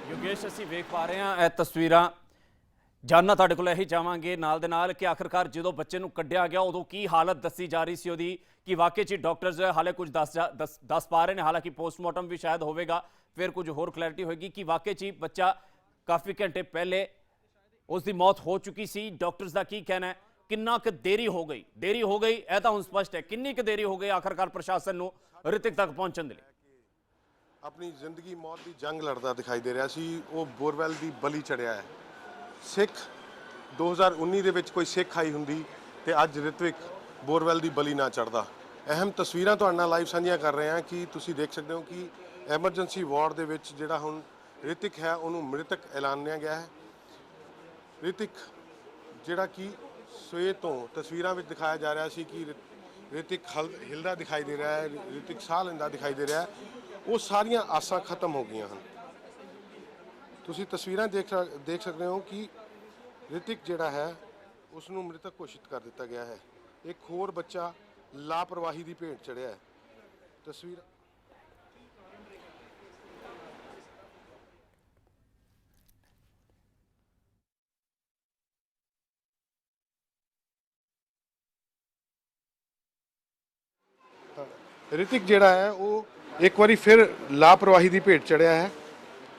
A: ਯੋਗੇਸ਼, ਅਸੀਂ ਵੇਖ ਪਾ ਰਹੇ ਹਾਂ ਇਹ ਤਸਵੀਰਾਂ। ਜਾਨਣਾ ਤੁਹਾਡੇ ਕੋਲ ਇਹੀ ਚਾਹਾਂਗੇ ਨਾਲ ਦੇ ਨਾਲ ਕਿ ਆਖਰਕਾਰ ਜਦੋਂ ਬੱਚੇ ਨੂੰ ਕੱਢਿਆ ਗਿਆ ਉਦੋਂ ਕੀ ਹਾਲਤ ਦੱਸੀ ਜਾ ਰਹੀ ਸੀ ਉਹਦੀ, ਕਿ ਵਾਕਈ 'ਚ ਡਾਕਟਰਸ ਹਾਲੇ ਕੁਝ ਦੱਸ ਪਾ ਰਹੇ ਨੇ, ਹਾਲਾਂਕਿ ਪੋਸਟਮਾਰਟਮ ਵੀ ਸ਼ਾਇਦ ਹੋਵੇਗਾ, ਫਿਰ ਕੁਝ ਹੋਰ ਕਲੈਰਿਟੀ ਹੋਏਗੀ ਕਿ ਵਾਕਈ 'ਚ ਬੱਚਾ ਕਾਫੀ ਘੰਟੇ ਪਹਿਲੇ ਉਸ ਦੀ ਮੌਤ ਹੋ ਚੁੱਕੀ ਸੀ। ਡਾਕਟਰਸ ਦਾ ਕੀ ਕਹਿਣਾ ਹੈ, ਕਿੰਨਾ ਕੁ ਦੇਰੀ ਹੋ ਗਈ ਇਹ ਤਾਂ ਹੁਣ ਸਪਸ਼ਟ ਹੈ। ਕਿੰਨੀ ਕੁ ਦੇਰੀ ਹੋ ਗਈ ਆਖਰਕਾਰ ਪ੍ਰਸ਼ਾਸਨ ਨੂੰ ਰਿਤਿਕ ਤੱਕ ਪਹੁੰਚਣ ਦੇ ਲਈ?
B: ਆਪਣੀ ਜ਼ਿੰਦਗੀ ਮੌਤ ਦੀ ਜੰਗ ਲੜਦਾ ਦਿਖਾਈ ਦੇ ਰਿਹਾ ਸੀ, ਉਹ ਬੋਰਵੈਲ ਦੀ ਬਲੀ ਚੜਿਆ ਹੈ। ਸਿੱਖ 2019 ਦੇ ਵਿੱਚ ਕੋਈ ਸਿੱਖ ਆਈ ਹੁੰਦੀ ਤੇ ਅੱਜ ਰਿਤਵਿਕ ਬੋਰਵੈਲ ਦੀ ਬਲੀ ਨਾ ਚੜਦਾ। ਅਹਿਮ ਤਸਵੀਰਾਂ ਤੁਹਾਡੇ ਨਾਲ ਲਾਈਵ ਸਾਂਝੀਆਂ ਕਰ ਰਹੇ ਹਾਂ ਕਿ ਤੁਸੀਂ ਦੇਖ ਸਕਦੇ ਹੋ ਕਿ ਐਮਰਜੈਂਸੀ ਵਾਰਡ ਦੇ ਵਿੱਚ ਜਿਹੜਾ ਹੁਣ ਰਿਤਿਕ ਹੈ ਉਹਨੂੰ ਮ੍ਰਿਤਕ ਐਲਾਨਿਆ ਗਿਆ ਹੈ। ਰਿਤਿਕ ਜਿਹੜਾ ਕਿ ਸਵੇਰ ਤੋਂ ਤਸਵੀਰਾਂ ਵਿੱਚ ਦਿਖਾਇਆ ਜਾ ਰਿਹਾ ਸੀ ਕਿ ਰਿਤਿਕ ਹਿਲਦਾ ਦਿਖਾਈ ਦੇ ਰਿਹਾ ਹੈ, ਰਿਤਿਕ ਸਾਹ ਲੈਂਦਾ ਦਿਖਾਈ ਦੇ ਰਿਹਾ ਹੈ, ਉਹ ਸਾਰੀਆਂ ਆਸਾਂ ਖਤਮ ਹੋ ਗਈਆਂ ਹਨ। ਤੁਸੀਂ ਤਸਵੀਰਾਂ ਦੇਖ ਸਕਦੇ ਹੋ ਕਿ ਰਿਤਿਕ ਜਿਹੜਾ ਹੈ ਉਸ ਨੂੰ ਮ੍ਰਿਤਕ ਘੋਸ਼ਿਤ ਕਰ ਦਿੱਤਾ ਗਿਆ ਹੈ। ਇੱਕ ਹੋਰ ਬੱਚਾ ਲਾਪਰਵਾਹੀ ਦੀ ਭੇਟ ਚੜਿਆ ਹੈ। ਤਸਵੀਰ ਰਿਤਿਕ ਜਿਹੜਾ ਹੈ ਉਹ ਇੱਕ ਵਾਰੀ ਫਿਰ ਲਾਪਰਵਾਹੀ ਦੀ ਭੇਟ ਚੜਿਆ ਹੈ।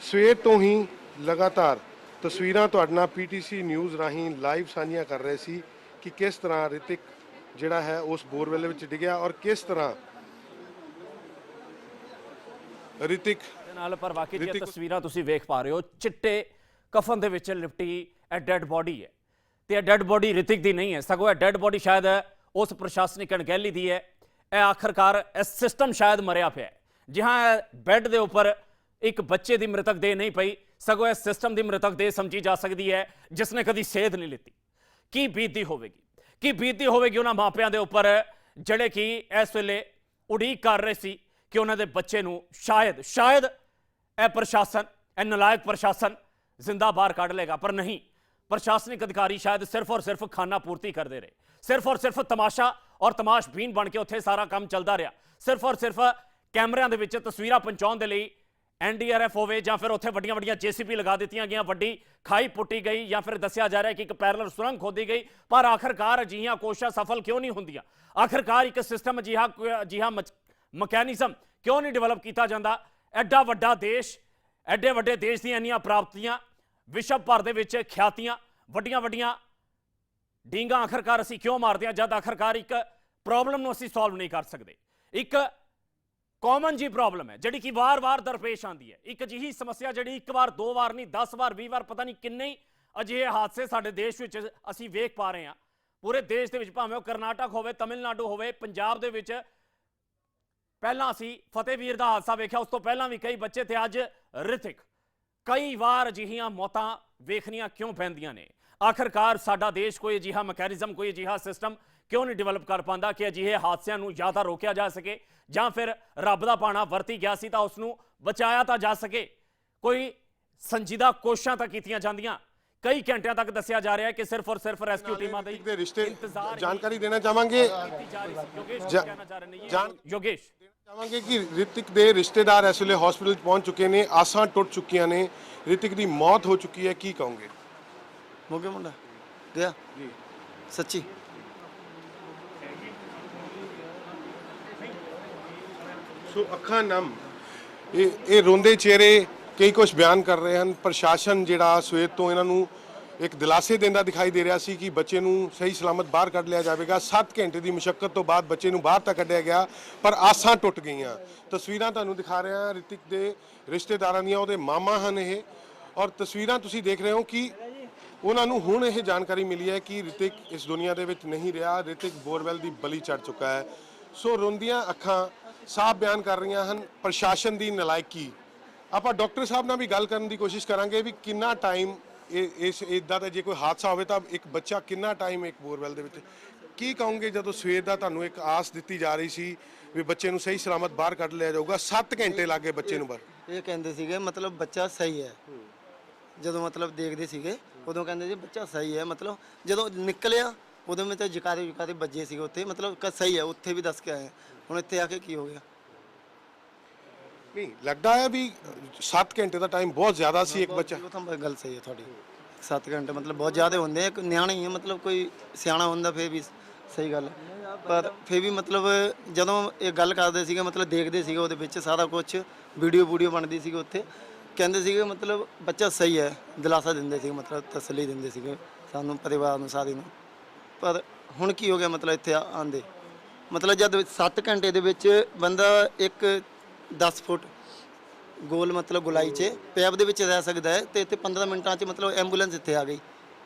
B: ਸਵੇਰ ਤੋਂ ਹੀ ਲਗਾਤਾਰ ਤਸਵੀਰਾਂ ਤੁਹਾਡੇ ਨਾਲ ਪੀਟੀਸੀ ਨਿਊਜ਼ ਰਾਹੀਂ ਲਾਈਵ ਸਾਂਝੀਆਂ ਕਰ ਰਹੇ ਸੀ ਕਿ ਕਿਸ ਤਰ੍ਹਾਂ ਰਿਤਿਕ ਜਿਹੜਾ ਹੈ ਉਸ ਬੋਰਵੈਲ ਵਿੱਚ ਡਿੱਗਿਆ ਔਰ ਕਿਸ ਤਰ੍ਹਾਂ ਰਿਤਿਕ
A: ਦੇ ਨਾਲ ਪਰ ਵਾਕਈ ਦੀਆਂ ਤਸਵੀਰਾਂ ਤੁਸੀਂ ਵੇਖ ਪਾ ਰਹੇ ਹੋ। ਚਿੱਟੇ ਕਫਨ ਦੇ ਵਿੱਚ ਲਿਪਟੀ ਇਹ ਡੈੱਡ ਬੋਡੀ ਹੈ ਤੇ ਇਹ ਡੈੱਡ ਬੋਡੀ ਰਿਤਿਕ ਦੀ ਨਹੀਂ ਹੈ, ਸਗੋਂ ਇਹ ਡੈੱਡ ਬੋਡੀ ਸ਼ਾਇਦ ਉਸ ਪ੍ਰਸ਼ਾਸਨਿਕ ਅਣਗਹਿਲੀ ਦੀ ਹੈ। ਇਹ ਆਖਰਕਾਰ ਇਹ ਸਿਸਟਮ ਸ਼ਾਇਦ ਮਰਿਆ ਪਿਆ ਹੈ। ਜਿਹਾਂ ਬੈੱਡ ਦੇ ਉੱਪਰ ਇੱਕ ਬੱਚੇ ਦੀ ਮ੍ਰਿਤਕ ਦੇਹ ਨਹੀਂ ਪਈ, ਸਗੋਂ ਇਸ ਸਿਸਟਮ ਦੀ ਮ੍ਰਿਤਕ ਦੇਹ ਸਮਝੀ ਜਾ ਸਕਦੀ ਹੈ ਜਿਸ ਨੇ ਕਦੀ ਸੇਧ ਨਹੀਂ ਲਿੱਤੀ। ਕੀ ਬੀਤਦੀ ਹੋਵੇਗੀ, ਕੀ ਬੀਤਦੀ ਹੋਵੇਗੀ ਉਹਨਾਂ ਮਾਪਿਆਂ ਦੇ ਉੱਪਰ ਜਿਹੜੇ ਕਿ ਇਸ ਵੇਲੇ ਉਡੀਕ ਕਰ ਰਹੇ ਸੀ ਕਿ ਉਹਨਾਂ ਦੇ ਬੱਚੇ ਨੂੰ ਸ਼ਾਇਦ ਇਹ ਪ੍ਰਸ਼ਾਸਨ, ਇਹ ਨਲਾਇਕ ਪ੍ਰਸ਼ਾਸਨ ਜ਼ਿੰਦਾ ਬਾਹਰ ਕੱਢ ਲੇਗਾ, ਪਰ ਨਹੀਂ। ਪ੍ਰਸ਼ਾਸਨਿਕ ਅਧਿਕਾਰੀ ਸ਼ਾਇਦ ਸਿਰਫ ਔਰ ਸਿਰਫ ਖਾਨਾ ਪੂਰਤੀ ਕਰਦੇ ਰਹੇ, ਸਿਰਫ ਔਰ ਸਿਰਫ ਤਮਾਸ਼ਾ ਔਰ ਤਮਾਸ਼ਬੀਨ ਬਣ ਕੇ ਉੱਥੇ ਸਾਰਾ ਕੰਮ ਚੱਲਦਾ ਰਿਹਾ। ਸਿਰਫ ਔਰ ਸਿਰਫ ਕੈਮਰਿਆਂ ਦੇ ਵਿੱਚ ਤਸਵੀਰਾਂ ਪਹੁੰਚਾਉਣ ਦੇ ਲਈ NDRF ਹੋਵੇ ਜਾਂ ਫਿਰ ਉੱਥੇ ਵੱਡੀਆਂ ਵੱਡੀਆਂ JCB ਲਗਾ ਦਿੱਤੀਆਂ ਗਈਆਂ, ਵੱਡੀ ਖਾਈ ਪੁੱਟੀ ਗਈ ਜਾਂ ਫਿਰ ਦੱਸਿਆ ਜਾ ਰਿਹਾ ਕਿ ਇੱਕ ਪੈਰਲਲ ਸੁਰੰਗ ਖੋਦੀ ਗਈ, ਪਰ ਆਖਰਕਾਰ ਅਜਿਹੀਆਂ ਕੋਸ਼ਿਸ਼ਾਂ ਸਫਲ ਕਿਉਂ ਨਹੀਂ ਹੁੰਦੀਆਂ? ਆਖਰਕਾਰ ਇੱਕ ਸਿਸਟਮ ਅਜਿਹਾ ਮਕੈਨਿਜ਼ਮ ਕਿਉਂ ਨਹੀਂ ਡਿਵੈਲਪ ਕੀਤਾ ਜਾਂਦਾ? ਐਡਾ ਵੱਡਾ ਦੇਸ਼, ਐਡੇ ਵੱਡੇ ਦੇਸ਼ ਦੀਆਂ ਇੰਨੀਆਂ ਪ੍ਰਾਪਤੀਆਂ, ਵਿਸ਼ਵ ਭਰ ਦੇ ਵਿੱਚ ਖਿਆਤੀਆਂ, ਵੱਡੀਆਂ ਵੱਡੀਆਂ ਡੀਂਗਾਂ ਆਖਰਕਾਰ ਅਸੀਂ ਕਿਉਂ ਮਾਰਦੇ ਹਾਂ ਜਦ ਆਖਰਕਾਰ ਇੱਕ ਪ੍ਰੋਬਲਮ ਨੂੰ ਅਸੀਂ ਸੋਲਵ ਨਹੀਂ ਕਰ ਸਕਦੇ? ਇੱਕ ਕਾਮਨ ਜੀ ਪ੍ਰੋਬਲਮ ਹੈ ਜਿਹੜੀ ਕਿ ਵਾਰ-ਵਾਰ ਦਰਪੇਸ਼ ਆਉਂਦੀ ਹੈ। ਇੱਕ ਅਜਿਹੀ ਸਮੱਸਿਆ ਜਿਹੜੀ ਇੱਕ ਵਾਰ, ਦੋ ਵਾਰ ਨਹੀਂ, 10 ਵਾਰ, 20 ਵਾਰ, ਪਤਾ ਨਹੀਂ ਕਿੰਨੇ ਅਜਿਹੇ ਹਾਦਸੇ ਸਾਡੇ ਦੇਸ਼ ਵਿੱਚ ਅਸੀਂ ਵੇਖ ਪਾ ਰਹੇ ਹਾਂ। ਪੂਰੇ ਦੇਸ਼ ਦੇ ਵਿੱਚ, ਭਾਵੇਂ ਉਹ ਕਰਨਾਟਕ ਹੋਵੇ, ਤਮਿਲਨਾਡੂ ਹੋਵੇ, ਪੰਜਾਬ ਦੇ ਵਿੱਚ ਪਹਿਲਾਂ ਅਸੀਂ ਫਤਿਹਵੀਰ ਦਾ ਹਾਦਸਾ ਵੇਖਿਆ, ਉਸ ਤੋਂ ਪਹਿਲਾਂ ਵੀ ਕਈ ਬੱਚੇ ਤੇ ਅੱਜ ਰਿਤਿਕ। ਕਈ ਵਾਰ ਅਜਿਹੀਆਂ ਮੌਤਾਂ ਵੇਖਣੀਆਂ ਕਿਉਂ ਪੈਂਦੀਆਂ ਨੇ? ਆਖਰਕਾਰ ਸਾਡਾ ਦੇਸ਼ ਕੋਈ ਅਜਿਹਾ ਮੈਕੈਨਿਜ਼ਮ, ਕੋਈ ਅਜਿਹਾ ਸਿਸਟਮ ਕਿਉਂ ਨਹੀਂ ਡਿਵੈਲਪ ਕਰ ਪਾਉਂਦਾ ਕਿ ਅਜਿਹੇ ਹਾਦਸਿਆਂ ਨੂੰ ਜਾਂ ਤਾਂ ਰੋਕਿਆ ਜਾ ਸਕੇ ਜਾਂ ਫਿਰ ਰੱਬ ਦਾ ਪਾਣਾ ਵਰਤੀ ਗਿਆ ਸੀ ਤਾਂ ਉਸ ਨੂੰ ਬਚਾਇਆ ਤਾਂ ਜਾ ਸਕੇ। ਕੋਈ ਸੰਜੀਦਾ ਕੋਸ਼ਿਸ਼ਾਂ ਤਾਂ ਕੀਤੀਆਂ ਜਾਂਦੀਆਂ। ਕਈ ਘੰਟਿਆਂ ਤੱਕ ਦੱਸਿਆ ਜਾ ਰਿਹਾ ਹੈ ਕਿ ਸਿਰਫ ਔਰ ਸਿਰਫ ਰੈਸਕਿਊ ਟੀਮਾਂ ਦੇ
B: ਰਿਸ਼ਤੇ ਜਾਣਕਾਰੀ ਦੇਣਾ ਚਾਹਾਂਗੇ
A: ਯੋਗੇਸ਼
B: ਚਾਹਾਂਗੇ ਕਿ ਰਿਤਿਕ ਦੇ ਰਿਸ਼ਤੇਦਾਰ ਇਸ ਵੇਲੇ ਹਸਪੀਟਲ ਪਹੁੰਚ ਚੁੱਕੇ ਨੇ, ਆਸਾਂ ਟੁੱਟ ਚੁੱਕੀਆਂ ਨੇ, ਰਿਤਿਕ ਦੀ ਮੌਤ ਹੋ ਚੁੱਕੀ ਹੈ, ਕੀ ਕਹੋਗੇ?
D: ਮੋਗੇ ਮੁੰਡਾ ਗਿਆ
B: ਜੀ
D: ਸੱਚੀ
B: ਸੋ ਅੱਖਾਂ ਨਮ ਇਹ ਰੋਂਦੇ ਚਿਹਰੇ ਕਈ ਕੁਝ ਬਿਆਨ ਕਰ ਰਹੇ ਹਨ। ਪ੍ਰਸ਼ਾਸਨ ਜਿਹੜਾ ਸਵੇਰ ਤੋਂ ਇਹਨਾਂ ਨੂੰ ਇੱਕ ਦਿਲਾਸੇ ਦਿੰਦਾ ਦਿਖਾਈ ਦੇ ਰਿਹਾ ਸੀ ਕਿ ਬੱਚੇ ਨੂੰ ਸਹੀ ਸਲਾਮਤ ਬਾਹਰ ਕੱਢ ਲਿਆ ਜਾਵੇਗਾ। 7 ਘੰਟੇ ਦੀ ਮੁਸ਼ੱਕਤ ਤੋਂ ਬਾਅਦ ਬੱਚੇ ਨੂੰ ਬਾਹਰ ਤਾਂ ਕੱਢਿਆ ਗਿਆ, ਪਰ ਆਸਾਂ ਟੁੱਟ ਗਈਆਂ। ਤਸਵੀਰਾਂ ਤੁਹਾਨੂੰ ਦਿਖਾ ਰਹੇ ਹਾਂ ਰਿਤਿਕ ਦੇ ਰਿਸ਼ਤੇਦਾਰਾਂ ਦੀਆਂ, ਉਹਦੇ ਮਾਮਾ ਹਨ ਇਹ, ਔਰ ਤਸਵੀਰਾਂ ਤੁਸੀਂ ਦੇਖ ਰਹੇ ਹੋ ਕਿ ਉਹਨਾਂ ਨੂੰ ਹੁਣ ਇਹ ਜਾਣਕਾਰੀ ਮਿਲੀ ਹੈ ਕਿ ਰਿਤਿਕ ਇਸ ਦੁਨੀਆ ਦੇ ਵਿੱਚ ਨਹੀਂ ਰਿਹਾ, ਰਿਤਿਕ ਬੋਰਵੈਲ ਦੀ ਬਲੀ ਚੜ ਚੁੱਕਾ ਹੈ। ਸੋ ਰੋਂਦੀਆਂ ਅੱਖਾਂ ਸਾਫ਼ ਬਿਆਨ ਕਰ ਰਹੀਆਂ ਹਨ ਪ੍ਰਸ਼ਾਸਨ ਦੀ ਨਲਾਇਕੀ। ਆਪਾਂ ਡਾਕਟਰ ਸਾਹਿਬ ਨਾਲ ਵੀ ਗੱਲ ਕਰਨ ਦੀ ਕੋਸ਼ਿਸ਼ ਕਰਾਂਗੇ ਵੀ ਕਿੰਨਾ ਟਾਈਮ ਇਸ ਇਦਾਂ ਦਾ ਜੇ ਕੋਈ ਹਾਦਸਾ ਹੋਵੇ ਤਾਂ ਇੱਕ ਬੱਚਾ ਕਿੰਨਾ ਟਾਈਮ ਇੱਕ ਬੋਰਵੈਲ ਦੇ ਵਿੱਚ, ਕੀ ਕਹੋਗੇ ਜਦੋਂ ਸਵੇਰ ਦਾ ਤੁਹਾਨੂੰ ਇੱਕ ਆਸ ਦਿੱਤੀ ਜਾ ਰਹੀ ਸੀ ਵੀ ਬੱਚੇ ਨੂੰ ਸਹੀ ਸਲਾਮਤ ਬਾਹਰ ਕੱਢ ਲਿਆ ਜਾਊਗਾ, 7 ਘੰਟੇ ਲੱਗੇ ਬੱਚੇ ਨੂੰ ਬਾਹਰ?
D: ਇਹ ਕਹਿੰਦੇ ਸੀਗੇ ਮਤਲਬ ਬੱਚਾ ਸਹੀ ਹੈ, ਜਦੋਂ ਮਤਲਬ ਦੇਖਦੇ ਸੀਗੇ ਉਦੋਂ ਕਹਿੰਦੇ ਸੀ ਬੱਚਾ ਸਹੀ ਹੈ, ਮਤਲਬ ਜਦੋਂ ਨਿਕਲਿਆ ਉਦੋਂ ਮੈਂ ਤਾਂ ਜਕਾਰੇ ਵੱਜੇ ਸੀਗੇ ਉੱਥੇ, ਮਤਲਬ ਸਹੀ ਹੈ, ਉੱਥੇ ਵੀ ਦੱਸ ਕੇ ਆਏ। ਹੁਣ ਇੱਥੇ ਆ ਕੇ ਕੀ ਹੋ ਗਿਆ?
B: ਨਹੀਂ ਲੱਗਦਾ ਹੈ ਵੀ 7 ਘੰਟੇ ਦਾ ਟਾਈਮ ਬਹੁਤ ਜ਼ਿਆਦਾ ਸੀ ਇੱਕ ਬੱਚਾ?
D: ਉਹ ਤਾਂ ਗੱਲ ਸਹੀ ਹੈ ਤੁਹਾਡੀ, 7 ਘੰਟੇ ਮਤਲਬ ਬਹੁਤ ਜ਼ਿਆਦਾ ਹੁੰਦੇ ਆ। ਇੱਕ ਨਿਆਣਾ ਹੀ ਹੈ, ਮਤਲਬ ਕੋਈ ਸਿਆਣਾ ਹੁੰਦਾ ਫੇਰ ਵੀ ਸਹੀ ਗੱਲ ਹੈ, ਪਰ ਫੇਰ ਵੀ ਮਤਲਬ ਜਦੋਂ ਇਹ ਗੱਲ ਕਰਦੇ ਸੀਗੇ ਮਤਲਬ ਦੇਖਦੇ ਸੀਗੇ ਉਹਦੇ ਵਿੱਚ ਸਾਰਾ ਕੁਝ ਵੀਡੀਓ ਬਣਦੀ ਸੀਗੀ, ਉੱਥੇ ਕਹਿੰਦੇ ਸੀਗੇ ਮਤਲਬ ਬੱਚਾ ਸਹੀ ਹੈ, ਦਿਲਾਸਾ ਦਿੰਦੇ ਸੀਗੇ, ਮਤਲਬ ਤਸੱਲੀ ਦਿੰਦੇ ਸੀਗੇ ਸਾਨੂੰ, ਪਰਿਵਾਰ ਨੂੰ, ਸਾਰੇ ਨੂੰ। ਪਰ ਹੁਣ ਕੀ ਹੋ ਗਿਆ ਮਤਲਬ ਇੱਥੇ ਆਂਦੇ ਮਤਲਬ ਜਦ 7 ਘੰਟੇ ਦੇ ਵਿੱਚ ਬੰਦਾ ਇੱਕ 10 ਫੁੱਟ ਗੋਲ ਮਤਲਬ ਗੁਲਾਈ 'ਚ ਪੈਪ ਦੇ ਵਿੱਚ ਰਹਿ ਸਕਦਾ ਹੈ ਤੇ ਇੱਥੇ 15 ਮਿੰਟਾਂ 'ਚ ਮਤਲਬ ਐਂਬੂਲੈਂਸ ਇੱਥੇ ਆ ਗਈ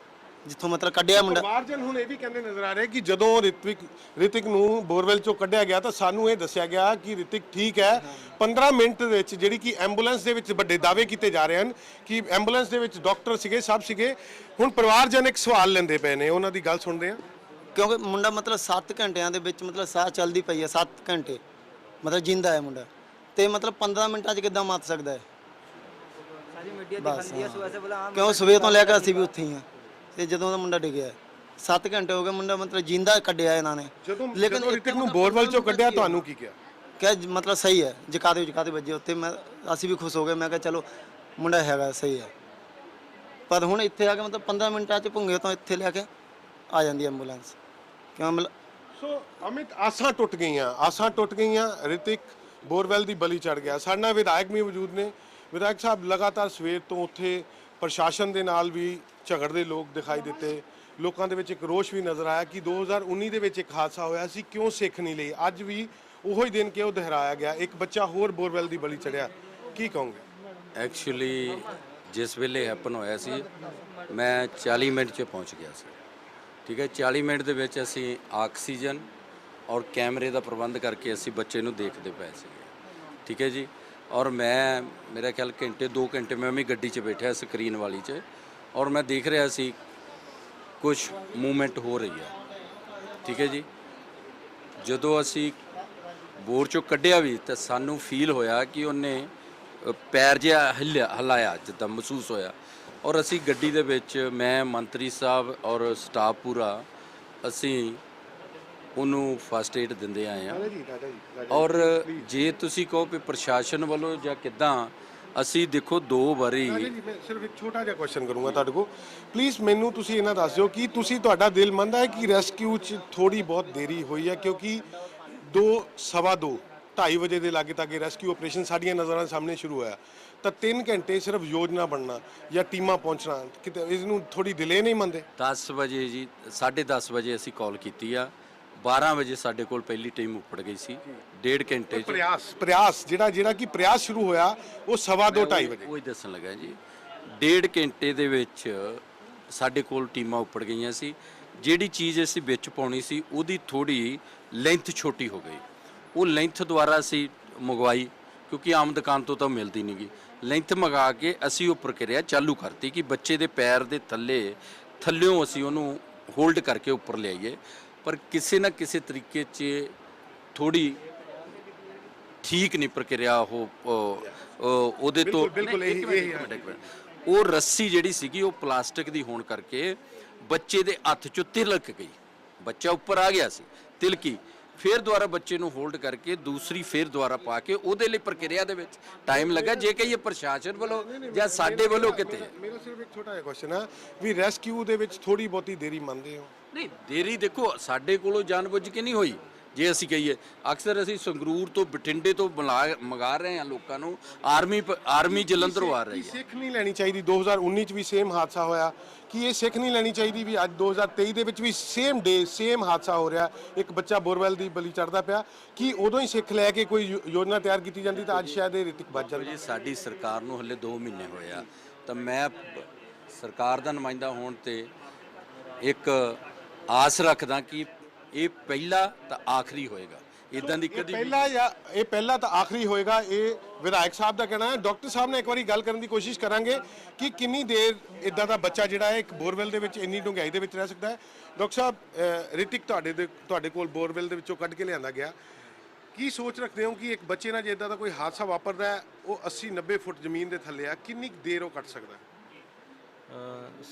D: ਜਿੱਥੋਂ ਮਤਲਬ ਕੱਢਿਆ ਮੁੰਡਾ।
B: ਪਰਿਵਾਰਜਨ ਹੁਣ ਇਹ ਵੀ ਕਹਿੰਦੇ ਨਜ਼ਰ ਆ ਰਹੇ ਕਿ ਜਦੋਂ ਰਿਤਿਕ ਨੂੰ ਬੋਰਵੈਲ ਚੋਂ ਕੱਢਿਆ ਗਿਆ ਤਾਂ ਸਾਨੂੰ ਇਹ ਦੱਸਿਆ ਗਿਆ ਕਿ ਰਿਤਿਕ ਠੀਕ ਹੈ। 15 ਮਿੰਟ ਵਿੱਚ ਜਿਹੜੀ ਕਿ ਐਂਬੂਲੈਂਸ ਦੇ ਵਿੱਚ ਵੱਡੇ ਦਾਅਵੇ ਕੀਤੇ ਜਾ ਰਹੇ ਹਨ ਕਿ ਐਂਬੂਲੈਂਸ ਦੇ ਵਿੱਚ ਡਾਕਟਰ ਸੀਗੇ, ਸਭ ਸੀਗੇ। ਹੁਣ ਪਰਿਵਾਰਜਨ ਇੱਕ ਸਵਾਲ ਲੈਂਦੇ ਪਏ ਨੇ, ਉਹਨਾਂ ਦੀ ਗੱਲ ਸੁਣਦੇ ਆ।
D: ਕਿਉਂਕਿ ਮੁੰਡਾ ਮਤਲਬ 7 ਘੰਟਿਆਂ ਦੇ ਵਿੱਚ ਮਤਲਬ ਸਾਹ ਚੱਲਦੀ ਪਈ ਹੈ, 7 ਘੰਟੇ ਮਤਲਬ ਜਿੰਦਾ ਹੈ ਮੁੰਡਾ, ਤੇ ਮਤਲਬ 15 ਮਿੰਟਾਂ 'ਚ ਕਿੱਦਾਂ ਮਾਰ ਸਕਦਾ ਹੈ? ਸਾਰੀ ਮੀਡੀਆ ਦਿਖਾਉਂਦੀ ਹੈ ਕਿਉਂ ਸਵੇਰ ਤੋਂ ਲੈ ਕੇ ਅਸੀਂ ਵੀ ਉੱਥੇ ਹੀ ਹਾਂ, ਤੇ ਜਦੋਂ ਦਾ ਮੁੰਡਾ ਡਿੱਗਿਆ 7 ਘੰਟੇ ਹੋ ਗਏ, ਮੁੰਡਾ ਮਤਲਬ ਜਿੰਦਾ ਕੱਢਿਆ ਇਹਨਾਂ ਨੇ।
B: ਜਦੋਂ ਰਿਤਿਕ ਨੂੰ ਬੋਰਵੈਲ ਚੋਂ ਕੱਢਿਆ ਤੁਹਾਨੂੰ ਕੀ ਕਿਹਾ?
D: ਕਿਹਾ ਮਤਲਬ ਸਹੀ ਹੈ, ਜਕਾਦੇ ਵੱਜੇ ਉੱਤੇ। ਮੈਂ ਅਸੀਂ ਵੀ ਖੁਸ਼ ਹੋ ਗਏ। ਮੈਂ ਕਿਹਾ ਚਲੋ ਮੁੰਡਾ ਹੈਗਾ ਸਹੀ ਹੈ। ਪਰ ਹੁਣ ਇੱਥੇ ਆ ਕੇ ਮਤਲਬ 15 ਮਿੰਟਾਂ 'ਚ ਭੁੰਗੇ ਤੋਂ ਇੱਥੇ ਲੈ ਕੇ ਆ ਜਾਂਦੀ ਐਂਬੂਲੈਂਸ। ਕਿਉਂ ਮਤਲਬ
B: ਸੋ ਅਮਿਤ, ਆਸਾਂ ਟੁੱਟ ਗਈਆਂ। ਰਿਤਿਕ ਬੋਰਵੈਲ ਦੀ ਬਲੀ ਚੜ ਗਿਆ। ਸਾਡੇ ਨਾਲ ਵਿਧਾਇਕ ਵੀ ਮੌਜੂਦ ਨੇ। ਵਿਧਾਇਕ ਸਾਹਿਬ, ਲਗਾਤਾਰ ਸਵੇਰ ਤੋਂ ਉੱਥੇ ਪ੍ਰਸ਼ਾਸਨ ਦੇ ਨਾਲ ਵੀ ਝਗੜਦੇ ਲੋਕ ਦਿਖਾਈ ਦਿੱਤੇ। ਲੋਕਾਂ ਦੇ ਵਿੱਚ ਇੱਕ ਰੋਸ਼ ਵੀ ਨਜ਼ਰ ਆਇਆ ਕਿ 2019 ਦੇ ਵਿੱਚ ਇੱਕ ਹਾਦਸਾ ਹੋਇਆ ਸੀ, ਕਿਉਂ ਸਿੱਖ ਨਹੀਂ ਲਈ? ਅੱਜ ਵੀ ਉਹੀ ਦਿਨ ਕਿਉਂ ਦੁਹਰਾਇਆ ਗਿਆ? ਇੱਕ ਬੱਚਾ ਹੋਰ ਬੋਰਵੈਲ ਦੀ ਬਲੀ ਚੜਿਆ, ਕੀ ਕਹੋਗੇ?
E: ਐਕਚੁਅਲੀ ਜਿਸ ਵੇਲੇ ਹੈਪਨ ਹੋਇਆ ਸੀ ਮੈਂ 40 ਮਿੰਟ 'ਚ ਪਹੁੰਚ ਗਿਆ ਸੀ। ਠੀਕ ਹੈ, 40 ਮਿੰਟ ਦੇ ਵਿੱਚ ਅਸੀਂ ਆਕਸੀਜਨ ਔਰ ਕੈਮਰੇ ਦਾ ਪ੍ਰਬੰਧ ਕਰਕੇ ਅਸੀਂ ਬੱਚੇ ਨੂੰ ਦੇਖਦੇ ਪਏ ਸੀਗੇ। ਠੀਕ ਹੈ ਜੀ, ਔਰ ਮੇਰਾ ਖਿਆਲ ਘੰਟੇ 2 ਘੰਟੇ ਮੈਂ ਵੀ ਗੱਡੀ 'ਚ ਬੈਠਿਆ ਸਕਰੀਨ ਵਾਲੀ 'ਚ, ਔਰ ਮੈਂ ਦੇਖ ਰਿਹਾ ਸੀ ਕੁਝ ਮੂਵਮੈਂਟ ਹੋ ਰਹੀ ਹੈ। ਠੀਕ ਹੈ ਜੀ, ਜਦੋਂ ਅਸੀਂ ਬੋਰ 'ਚੋਂ ਕੱਢਿਆ ਵੀ ਤਾਂ ਸਾਨੂੰ ਫੀਲ ਹੋਇਆ ਕਿ ਉਹਨੇ ਪੈਰ ਜਿਹਾ ਹਿਲਾਇਆ, ਜਿੱਦਾਂ ਮਹਿਸੂਸ ਹੋਇਆ। ਔਰ ਅਸੀਂ ਗੱਡੀ ਦੇ ਵਿੱਚ, ਮੈਂ, ਮੰਤਰੀ ਸਾਹਿਬ ਔਰ ਸਟਾਫ ਪੂਰਾ, ਅਸੀਂ ਉਹਨੂੰ ਫਸਟ ਏਡ ਦਿੰਦੇ ਆਏ ਹਾਂ। ਔਰ ਜੇ ਤੁਸੀਂ ਕਹੋ ਕਿ ਪ੍ਰਸ਼ਾਸਨ ਵੱਲੋਂ ਜਾਂ ਕਿੱਦਾਂ, ਅਸੀਂ ਦੇਖੋ 2 ਵਾਰੀ।
B: ਮੈਂ ਸਿਰਫ ਇੱਕ ਛੋਟਾ ਜਿਹਾ ਕੁਐਸਚਨ ਕਰੂੰਗਾ ਤੁਹਾਡੇ ਕੋਲ। ਪਲੀਜ਼ ਮੈਨੂੰ ਤੁਸੀਂ ਇਹਨਾਂ ਦੱਸ ਦਿਓ ਕਿ ਤੁਹਾਡਾ ਦਿਲ ਮੰਨਦਾ ਹੈ ਕਿ ਰੈਸਕਿਊ 'ਚ ਥੋੜੀ ਬਹੁਤ ਦੇਰੀ ਹੋਈ ਹੈ? ਕਿਉਂਕਿ 2:15 ਵਜੇ ਦੇ ਲਾਗੇ ਤੱਕ ਰੈਸਕਿਊ ਆਪਰੇਸ਼ਨ ਸਾਡੀਆਂ ਨਜ਼ਰਾਂ ਸਾਹਮਣੇ ਸ਼ੁਰੂ ਹੋਇਆ, ਤਾਂ 3 ਘੰਟੇ ਸਿਰਫ ਯੋਜਨਾ ਬਣਨਾ ਜਾਂ ਟੀਮਾਂ ਪਹੁੰਚਣਾ, ਕਿਤੇ ਇਸ ਨੂੰ ਥੋੜੀ ਡਿਲੇ ਨਹੀਂ ਮੰਨਦੇ?
E: 10 ਵਜੇ ਜੀ, 10:30 ਵਜੇ ਅਸੀਂ ਕਾਲ ਕੀਤੀ ਆ। 12 ਵਜੇ ਸਾਡੇ ਕੋਲ ਪਹਿਲੀ ਟੀਮ ਉੱਪੜ ਗਈ ਸੀ। 1.5 ਘੰਟੇ 'ਚ
B: ਪ੍ਰਯਾਸ ਜਿਹੜਾ ਕਿ ਪ੍ਰਯਾਸ ਸ਼ੁਰੂ ਹੋਇਆ ਉਹ 2:15 ਵਜੇ।
E: ਉਹ ਹੀ ਦੱਸਣ ਲੱਗਾ ਜੀ। 1.5 ਘੰਟੇ ਦੇ ਵਿੱਚ ਸਾਡੇ ਕੋਲ ਟੀਮਾਂ ਉੱਪੜ ਗਈਆਂ ਸੀ। ਜਿਹੜੀ ਚੀਜ਼ ਅਸੀਂ ਵਿੱਚ ਪਾਉਣੀ ਸੀ ਉਹਦੀ ਥੋੜੀ ਲੈਂਥ ਛੋਟੀ ਹੋ ਗਈ। ਉਹ ਲੈਂਥ ਦੁਆਰਾ ਅਸੀਂ ਮੰਗਵਾਈ, ਕਿਉਂਕਿ ਆਮ ਦੁਕਾਨ ਤੋਂ ਤਾਂ ਮਿਲਦੀ ਨਹੀਂ ਗੀ। ਲੈਂਥ ਮੰਗਾ ਕੇ ਅਸੀਂ ਉਹ ਪ੍ਰਕਿਰਿਆ ਚਾਲੂ ਕਰਤੀ ਕਿ ਬੱਚੇ ਦੇ ਪੈਰ ਦੇ ਥੱਲਿਓਂ ਅਸੀਂ ਉਹਨੂੰ ਹੋਲਡ ਕਰਕੇ ਉੱਪਰ ਲਿਆਈਏ। ਪਰ ਕਿਸੇ ਨਾ ਕਿਸੇ ਤਰੀਕੇ 'ਚ ਥੋੜੀ ਠੀਕ ਨਹੀਂ ਪ੍ਰਕਿਰਿਆ ਉਹਦੇ ਤੋਂ।
B: ਬਿਲਕੁਲ
E: ਉਹ ਰੱਸੀ ਜਿਹੜੀ ਸੀਗੀ ਉਹ ਪਲਾਸਟਿਕ ਦੀ ਹੋਣ ਕਰਕੇ ਬੱਚੇ ਦੇ ਹੱਥ 'ਚੋਂ ਤਿਲਕ ਗਈ। ਬੱਚਾ ਉੱਪਰ ਆ ਗਿਆ ਸੀ, ਤਿਲਕੀ। ਫਿਰ ਦੁਬਾਰਾ ਬੱਚੇ ਨੂੰ ਹੋਲਡ ਕਰਕੇ ਦੂਸਰੀ ਫਿਰ ਦੁਬਾਰਾ ਪਾ ਕੇ ਉਹਦੇ ਲਈ ਪ੍ਰਕਿਰਿਆ ਦੇ ਵਿੱਚ ਟਾਈਮ ਲੱਗਾ। ਜੇ ਕਹੀਏ ਪ੍ਰਸ਼ਾਸਨ ਵੱਲੋਂ ਜਾਂ ਸਾਡੇ ਵੱਲੋਂ ਕਿਤੇ।
B: ਮੇਰਾ ਸਿਰਫ ਇੱਕ ਛੋਟਾ ਜਿਹਾ ਕੁਐਸਚਨ ਹੈ ਵੀ ਰੈਸਕਿਊ ਦੇ ਵਿੱਚ ਥੋੜੀ ਬਹੁਤੀ ਦੇਰੀ ਮੰਨਦੇ ਹੋ?
E: ਨਹੀਂ, ਦੇਰੀ ਦੇਖੋ ਸਾਡੇ ਕੋਲੋਂ ਜਾਣਬੁੱਝ ਕੇ ਨਹੀਂ ਹੋਈ। ਜੇ ਅਸੀਂ ਕਹੀਏ, ਅਕਸਰ ਅਸੀਂ ਸੰਗਰੂਰ ਤੋਂ, ਬਠਿੰਡੇ ਤੋਂ ਮੰਗਾ ਰਹੇ ਹਾਂ ਲੋਕਾਂ ਨੂੰ। ਆਰਮੀ ਜਲੰਧਰੋਂ ਆ ਰਹੀ ਹੈ।
B: ਸਿੱਖ ਨਹੀਂ ਲੈਣੀ ਚਾਹੀਦੀ? 2019 ਚ ਵੀ ਸੇਮ ਹਾਦਸਾ ਹੋਇਆ, ਕਿ ਇਹ ਸਿੱਖ ਨਹੀਂ ਲੈਣੀ ਚਾਹੀਦੀ ਵੀ ਅੱਜ 2023 ਦੇ ਵਿੱਚ ਵੀ ਸੇਮ ਡੇ ਸੇਮ ਹਾਦਸਾ ਹੋ ਰਿਹਾ, ਇੱਕ ਬੱਚਾ ਬੋਰਵੈਲ ਦੀ ਬਲੀ ਚੜਦਾ ਪਿਆ? ਕਿ ਉਦੋਂ ਹੀ ਸਿੱਖ ਲੈ ਕੇ ਕੋਈ ਯੋਜਨਾ ਤਿਆਰ ਕੀਤੀ ਜਾਂਦੀ ਤਾਂ ਅੱਜ ਸ਼ਾਇਦ ਇਹ ਰਿਤਿਕ ਬਚ ਜਾਂਦਾ?
E: ਜੀ, ਸਾਡੀ ਸਰਕਾਰ ਨੂੰ ਹਲੇ 2 ਮਹੀਨੇ ਹੋਏ ਆ, ਤਾਂ ਮੈਂ ਸਰਕਾਰ ਦਾ ਨੁਮਾਇੰਦਾ ਹੋਣ ਤੇ ਇੱਕ ਆਸ ਰੱਖਦਾ ਕਿ ਇਹ ਪਹਿਲਾ ਤਾਂ ਆਖਰੀ ਹੋਏਗਾ। ਇਦਾਂ ਦੀ ਕਦੀ
B: ਪਹਿਲਾ ਤਾਂ ਆਖਰੀ ਹੋਏਗਾ, ਇਹ ਵਿਧਾਇਕ ਸਾਹਿਬ ਦਾ ਕਹਿਣਾ ਹੈ। ਡਾਕਟਰ ਸਾਹਿਬ ਨੇ ਇੱਕ ਵਾਰੀ ਗੱਲ ਕਰਨ ਦੀ ਕੋਸ਼ਿਸ਼ ਕਰਾਂਗੇ ਕਿ ਕਿੰਨੀ ਦੇਰ ਇਦਾਂ ਦਾ ਬੱਚਾ ਜਿਹੜਾ ਹੈ ਇੱਕ ਬੋਰਵੈਲ ਦੇ ਵਿੱਚ ਇੰਨੀ ਡੂੰਘਾਈ ਦੇ ਵਿੱਚ ਰਹਿ ਸਕਦਾ ਹੈ। ਡਾਕਟਰ ਸਾਹਿਬ, ਰਿਤਿਕ ਤੁਹਾਡੇ ਕੋਲ ਬੋਰਵੈਲ ਦੇ ਵਿੱਚੋਂ ਕੱਢ ਕੇ ਲਿਆਂਦਾ ਗਿਆ। ਕੀ ਸੋਚ ਰੱਖਦੇ ਹੋ ਕਿ ਇੱਕ ਬੱਚੇ ਨਾਲ ਜੇ ਇਦਾਂ ਦਾ ਕੋਈ ਹਾਦਸਾ ਵਾਪਰਦਾ ਹੈ, ਉਹ 80-90 ਫੁੱਟ ਜ਼ਮੀਨ ਦੇ ਥੱਲੇ ਆ, ਕਿੰਨੀ ਦੇਰ ਉਹ ਕੱਢ ਸਕਦਾ ਹੈ?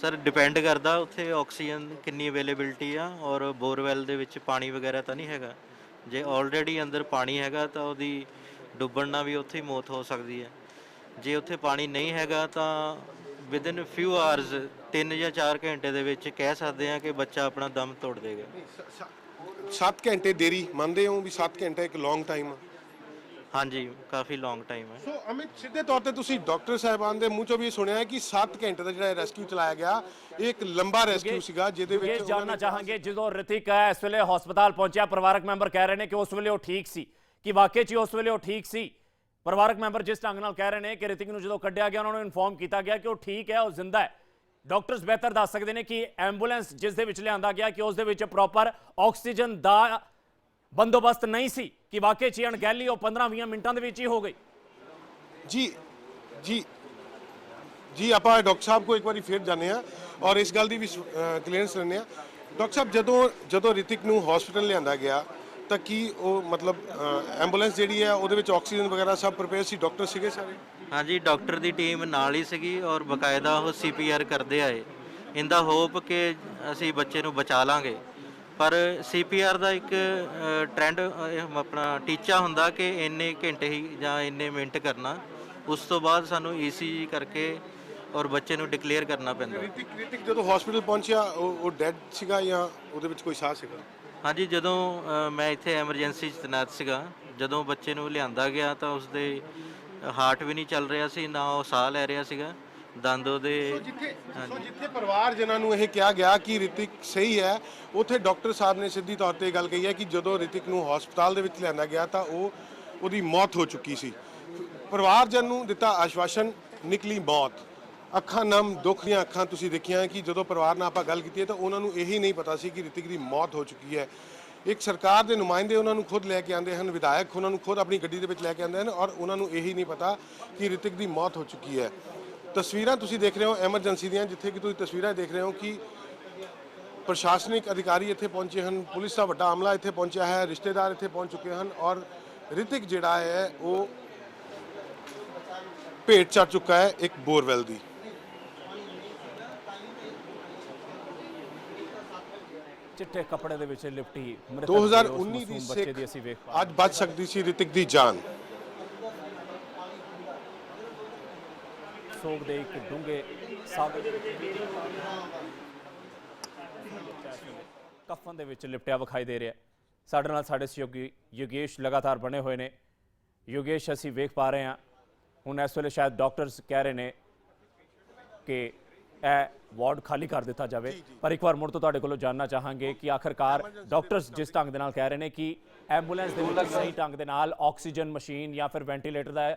F: ਸਰ ਡਿਪੈਂਡ ਕਰਦਾ ਉੱਥੇ ਆਕਸੀਜਨ ਕਿੰਨੀ ਅਵੇਲੇਬਿਲਟੀ ਆ, ਔਰ ਬੋਰਵੈਲ ਦੇ ਵਿੱਚ ਪਾਣੀ ਵਗੈਰਾ ਤਾਂ ਨਹੀਂ ਹੈਗਾ। ਜੇ ਆਲਰੇਡੀ ਅੰਦਰ ਪਾਣੀ ਹੈਗਾ ਤਾਂ ਉਹਦੀ ਡੁੱਬਣ ਨਾਲ ਵੀ ਉੱਥੇ ਹੀ ਮੌਤ ਹੋ ਸਕਦੀ ਹੈ। ਜੇ ਉੱਥੇ ਪਾਣੀ ਨਹੀਂ ਹੈਗਾ ਤਾਂ ਵਿਦਿਨ ਫਿਊ ਆਵਰਸ 3 ਜਾਂ 4 ਘੰਟੇ ਦੇ ਵਿੱਚ ਕਹਿ ਸਕਦੇ ਹਾਂ ਕਿ ਬੱਚਾ ਆਪਣਾ ਦਮ ਤੋੜ ਦੇਗਾ।
B: 7 ਘੰਟੇ ਦੇਰੀ ਮੰਨਦੇ ਹੋ ਵੀ 7 ਘੰਟੇ ਇੱਕ ਲੌਂਗ ਟਾਈਮ ਆ?
F: ਹਾਂਜੀ, ਕਾਫੀ ਲੌਂਗ ਟਾਈਮ ਹੈ।
B: ਸੋ ਅਮਿਤ, ਸਿੱਧੇ ਤੌਰ ਤੇ ਤੁਸੀਂ ਡਾਕਟਰ ਸਾਹਿਬਾਨ ਦੇ ਮੂੰਹ ਚੋਂ ਵੀ ਸੁਣਿਆ ਹੈ ਕਿ 7 ਘੰਟੇ ਦਾ ਜਿਹੜਾ ਰੈਸਕਿਊ ਚਲਾਇਆ ਗਿਆ, ਇਹ ਇੱਕ ਲੰਬਾ ਰੈਸਕਿਊ ਸੀਗਾ ਜਿਹਦੇ ਵਿੱਚ
A: ਜਾਣਨਾ ਚਾਹਾਂਗੇ ਜਦੋਂ ਰਿਤਿਕ ਇਸ ਵੇਲੇ ਹਸਪਤਾਲ ਪਹੁੰਚਿਆ, ਪਰਿਵਾਰਕ ਮੈਂਬਰ ਕਹਿ ਰਹੇ ਨੇ ਕਿ ਉਸ ਵੇਲੇ ਉਹ ਠੀਕ ਸੀ। ਕਿ ਵਾਕਈ 'ਚ ਉਸ ਵੇਲੇ ਉਹ ਠੀਕ ਸੀ? ਪਰਿਵਾਰਕ ਮੈਂਬਰ ਜਿਸ ਢੰਗ ਨਾਲ ਕਹਿ ਰਹੇ ਨੇ ਕਿ ਰਿਤਿਕ ਨੂੰ ਜਦੋਂ ਕੱਢਿਆ ਗਿਆ ਉਹਨਾਂ ਨੂੰ ਇਨਫੋਰਮ ਕੀਤਾ ਗਿਆ ਕਿ ਉਹ ਠੀਕ ਹੈ, ਉਹ ਜ਼ਿੰਦਾ ਹੈ। ਡਾਕਟਰਸ ਬਿਹਤਰ ਦੱਸ ਸਕਦੇ ਨੇ ਕਿ ਐਂਬੂਲੈਂਸ ਜਿਸ ਦੇ ਵਿੱਚ ਲਿਆਂਦਾ ਗਿਆ ਕਿ ਉਸ ਦੇ ਵਿੱਚ ਪ੍ਰੋਪਰ ਆਕਸੀਜਨ ਦਾ ਬੰਦੋਬਸਤ ਨਹੀਂ ਸੀ, ਕਿ ਵਾਕਈ 'ਚ ਅਣਗਹਿਲੀ ਉਹ 15-20 ਮਿੰਟਾਂ ਦੇ ਵਿੱਚ ਹੀ ਹੋ ਗਈ।
B: ਜੀ ਆਪਾਂ ਡਾਕਟਰ ਸਾਹਿਬ ਕੋ ਇੱਕ ਵਾਰੀ ਫਿਰ ਜਾਣੇ ਆ ਔਰ ਇਸ ਗੱਲ ਦੀ ਵੀ ਕਲੀਅਰੈਂਸ ਲੈਣੇ ਆ। ਡਾਕਟਰ ਸਾਹਿਬ, ਜਦੋਂ ਰਿਤਿਕ ਨੂੰ ਹਸਪੀਟਲ ਲਿਆਂਦਾ ਗਿਆ ਤਾਂ ਕੀ ਉਹ ਮਤਲਬ ਐਂਬੂਲੈਂਸ ਜਿਹੜੀ ਹੈ ਉਹਦੇ ਵਿੱਚ ਆਕਸੀਜਨ ਵਗੈਰਾ ਸਭ ਪ੍ਰਿਪੇਅਰ ਸੀ? ਡਾਕਟਰ ਸੀਗੇ ਸਾਰੇ?
F: ਹਾਂਜੀ, ਡਾਕਟਰ ਦੀ ਟੀਮ ਨਾਲ ਹੀ ਸੀਗੀ ਔਰ ਬਕਾਇਦਾ ਉਹ CPR ਕਰਦੇ ਆਏ ਇਨ ਦਾ ਹੋਪ ਕਿ ਅਸੀਂ ਬੱਚੇ ਨੂੰ ਬਚਾ ਲਾਂਗੇ। ਪਰ CPR ਦਾ ਇੱਕ ਟ੍ਰੈਂਡ ਆਪਣਾ ਟੀਚਾ ਹੁੰਦਾ ਕਿ ਇੰਨੇ ਘੰਟੇ ਹੀ ਜਾਂ ਇੰਨੇ ਮਿੰਟ ਕਰਨਾ, ਉਸ ਤੋਂ ਬਾਅਦ ਸਾਨੂੰ ECG ਕਰਕੇ ਔਰ ਬੱਚੇ ਨੂੰ ਡਿਕਲੇਅਰ ਕਰਨਾ ਪੈਂਦਾ।
B: ਰਿਤਿਕ ਜਦੋਂ ਹਸਪੀਟਲ ਪਹੁੰਚਿਆ ਉਹ ਡੈਡ ਸੀਗਾ ਜਾਂ ਉਹਦੇ ਵਿੱਚ ਕੋਈ ਸਾਹ ਸੀਗਾ?
F: ਹਾਂਜੀ, ਜਦੋਂ ਮੈਂ ਇੱਥੇ ਐਮਰਜੈਂਸੀ 'ਚ ਤੈਨਾਤ ਸੀਗਾ, ਜਦੋਂ ਬੱਚੇ ਨੂੰ ਲਿਆਂਦਾ ਗਿਆ ਤਾਂ ਉਸਦੇ ਹਾਰਟ ਵੀ ਨਹੀਂ ਚੱਲ ਰਿਹਾ ਸੀ, ਨਾ ਉਹ ਸਾਹ ਲੈ ਰਿਹਾ ਸੀਗਾ, ਦੰਦ ਉਹਦੇ।
B: ਜਿੱਥੇ ਪਰਿਵਾਰ ਜਿਨ੍ਹਾਂ ਨੂੰ ਇਹ ਕਿਹਾ ਗਿਆ ਕਿ ਰਿਤਿਕ ਸਹੀ ਹੈ, ਉੱਥੇ ਡਾਕਟਰ ਸਾਹਿਬ ਨੇ ਸਿੱਧੀ ਤੌਰ ਤੇ ਗੱਲ ਕਹੀ ਹੈ ਕਿ ਜਦੋਂ ਰਿਤਿਕ ਨੂੰ ਹਸਪਤਾਲ ਦੇ ਵਿੱਚ ਲਿਆਂਦਾ ਗਿਆ ਤਾਂ ਉਹਦੀ ਮੌਤ ਹੋ ਚੁੱਕੀ ਸੀ। ਪਰਿਵਾਰਜਨ ਨੂੰ ਦਿੱਤਾ ਆਸ਼ਵਾਸਨ, ਨਿਕਲੀ ਮੌਤ। ਅੱਖਾਂ ਨਮ, ਦੁੱਖ ਦੀਆਂ ਅੱਖਾਂ ਤੁਸੀਂ ਦੇਖੀਆਂ ਕਿ ਜਦੋਂ ਪਰਿਵਾਰ ਨਾਲ ਆਪਾਂ ਗੱਲ ਕੀਤੀ ਹੈ ਤਾਂ ਉਹਨਾਂ ਨੂੰ ਇਹੀ ਨਹੀਂ ਪਤਾ ਸੀ ਕਿ ਰਿਤਿਕ ਦੀ ਮੌਤ ਹੋ ਚੁੱਕੀ ਹੈ। ਇੱਕ ਸਰਕਾਰ ਦੇ ਨੁਮਾਇੰਦੇ ਉਹਨਾਂ ਨੂੰ ਖੁਦ ਲੈ ਕੇ ਆਉਂਦੇ ਹਨ, ਵਿਧਾਇਕ ਉਹਨਾਂ ਨੂੰ ਖੁਦ ਆਪਣੀ ਗੱਡੀ ਦੇ ਵਿੱਚ ਲੈ ਕੇ ਆਉਂਦੇ ਹਨ ਔਰ ਉਹਨਾਂ ਨੂੰ ਇਹੀ ਨਹੀਂ ਪਤਾ ਕਿ ਰਿਤਿਕ ਦੀ ਮੌਤ ਹੋ ਚੁੱਕੀ ਹੈ। ਤਸਵੀਰਾਂ ਤੁਸੀਂ ਦੇਖ ਰਹੇ ਹੋ ਐਮਰਜੈਂਸੀ ਦੀਆਂ, ਜਿੱਥੇ ਕਿ ਤੁਸੀਂ ਤਸਵੀਰਾਂ ਦੇਖ ਰਹੇ ਹੋ ਕਿ ਪ੍ਰਸ਼ਾਸਨਿਕ ਅਧਿਕਾਰੀ ਇੱਥੇ ਪਹੁੰਚੇ ਹਨ, ਪੁਲਿਸ ਦਾ ਵੱਡਾ ਅਮਲਾ ਇੱਥੇ ਪਹੁੰਚਿਆ ਹੈ, ਰਿਸ਼ਤੇਦਾਰ ਇੱਥੇ ਪਹੁੰਚ ਚੁੱਕੇ ਹਨ ਔਰ ਰਿਤਿਕ ਜਿਹੜਾ ਹੈ ਉਹ ਭੇਟ ਚੜ ਚੁੱਕਾ ਹੈ ਇੱਕ ਬੋਰਵੈਲ ਦੀ।
A: ਚਿੱਟੇ ਕੱਪੜੇ ਦੇ ਵਿੱਚ ਲਿਪਟੀ
B: 2019 ਦੀ
A: ਬੱਚੇ ਦੀ ਅਸੀਂ ਵੇਖ ਪਾ
B: ਅੱਜ ਬਚ ਸਕਦੀ ਸੀ ਰਿਤਿਕ ਦੀ ਜਾਨ।
A: ਸੋਗ ਦੇ ਇੱਕ ਡੂੰਘੇ ਸਾਗਰ ਦੇ ਵਿੱਚ ਕਫਨ ਦੇ ਵਿੱਚ ਲਿਪਟਿਆ ਵਿਖਾਈ ਦੇ ਰਿਹਾ। ਸਾਡੇ ਨਾਲ ਸਾਡੇ ਸਹਿਯੋਗੀ ਯੋਗੇਸ਼ ਲਗਾਤਾਰ ਬਣੇ ਹੋਏ ਨੇ। ਯੋਗੇਸ਼, ਅਸੀਂ ਵੇਖ ਪਾ ਰਹੇ ਹਾਂ ਹੁਣ ਇਸ ਵੇਲੇ ਸ਼ਾਇਦ ਡਾਕਟਰਸ ਕਹਿ ਰਹੇ ਨੇ ਕਿ ਇਹ ਵਾਰਡ ਖਾਲੀ ਕਰ ਦਿੱਤਾ ਜਾਵੇ, ਪਰ ਇੱਕ ਵਾਰ ਮੁੜ ਤੋਂ ਤੁਹਾਡੇ ਕੋਲੋਂ ਜਾਣਨਾ ਚਾਹਾਂਗੇ ਕਿ ਆਖਰਕਾਰ ਡਾਕਟਰਸ ਜਿਸ ਢੰਗ ਦੇ ਨਾਲ ਕਹਿ ਰਹੇ ਨੇ ਕਿ ਐਂਬੂਲੈਂਸ ਦੇ ਵਿੱਚ ਸਹੀ ਢੰਗ ਦੇ ਨਾਲ ਆਕਸੀਜਨ ਮਸ਼ੀਨ ਜਾਂ ਫਿਰ ਵੈਂਟੀਲੇਟਰ ਦਾ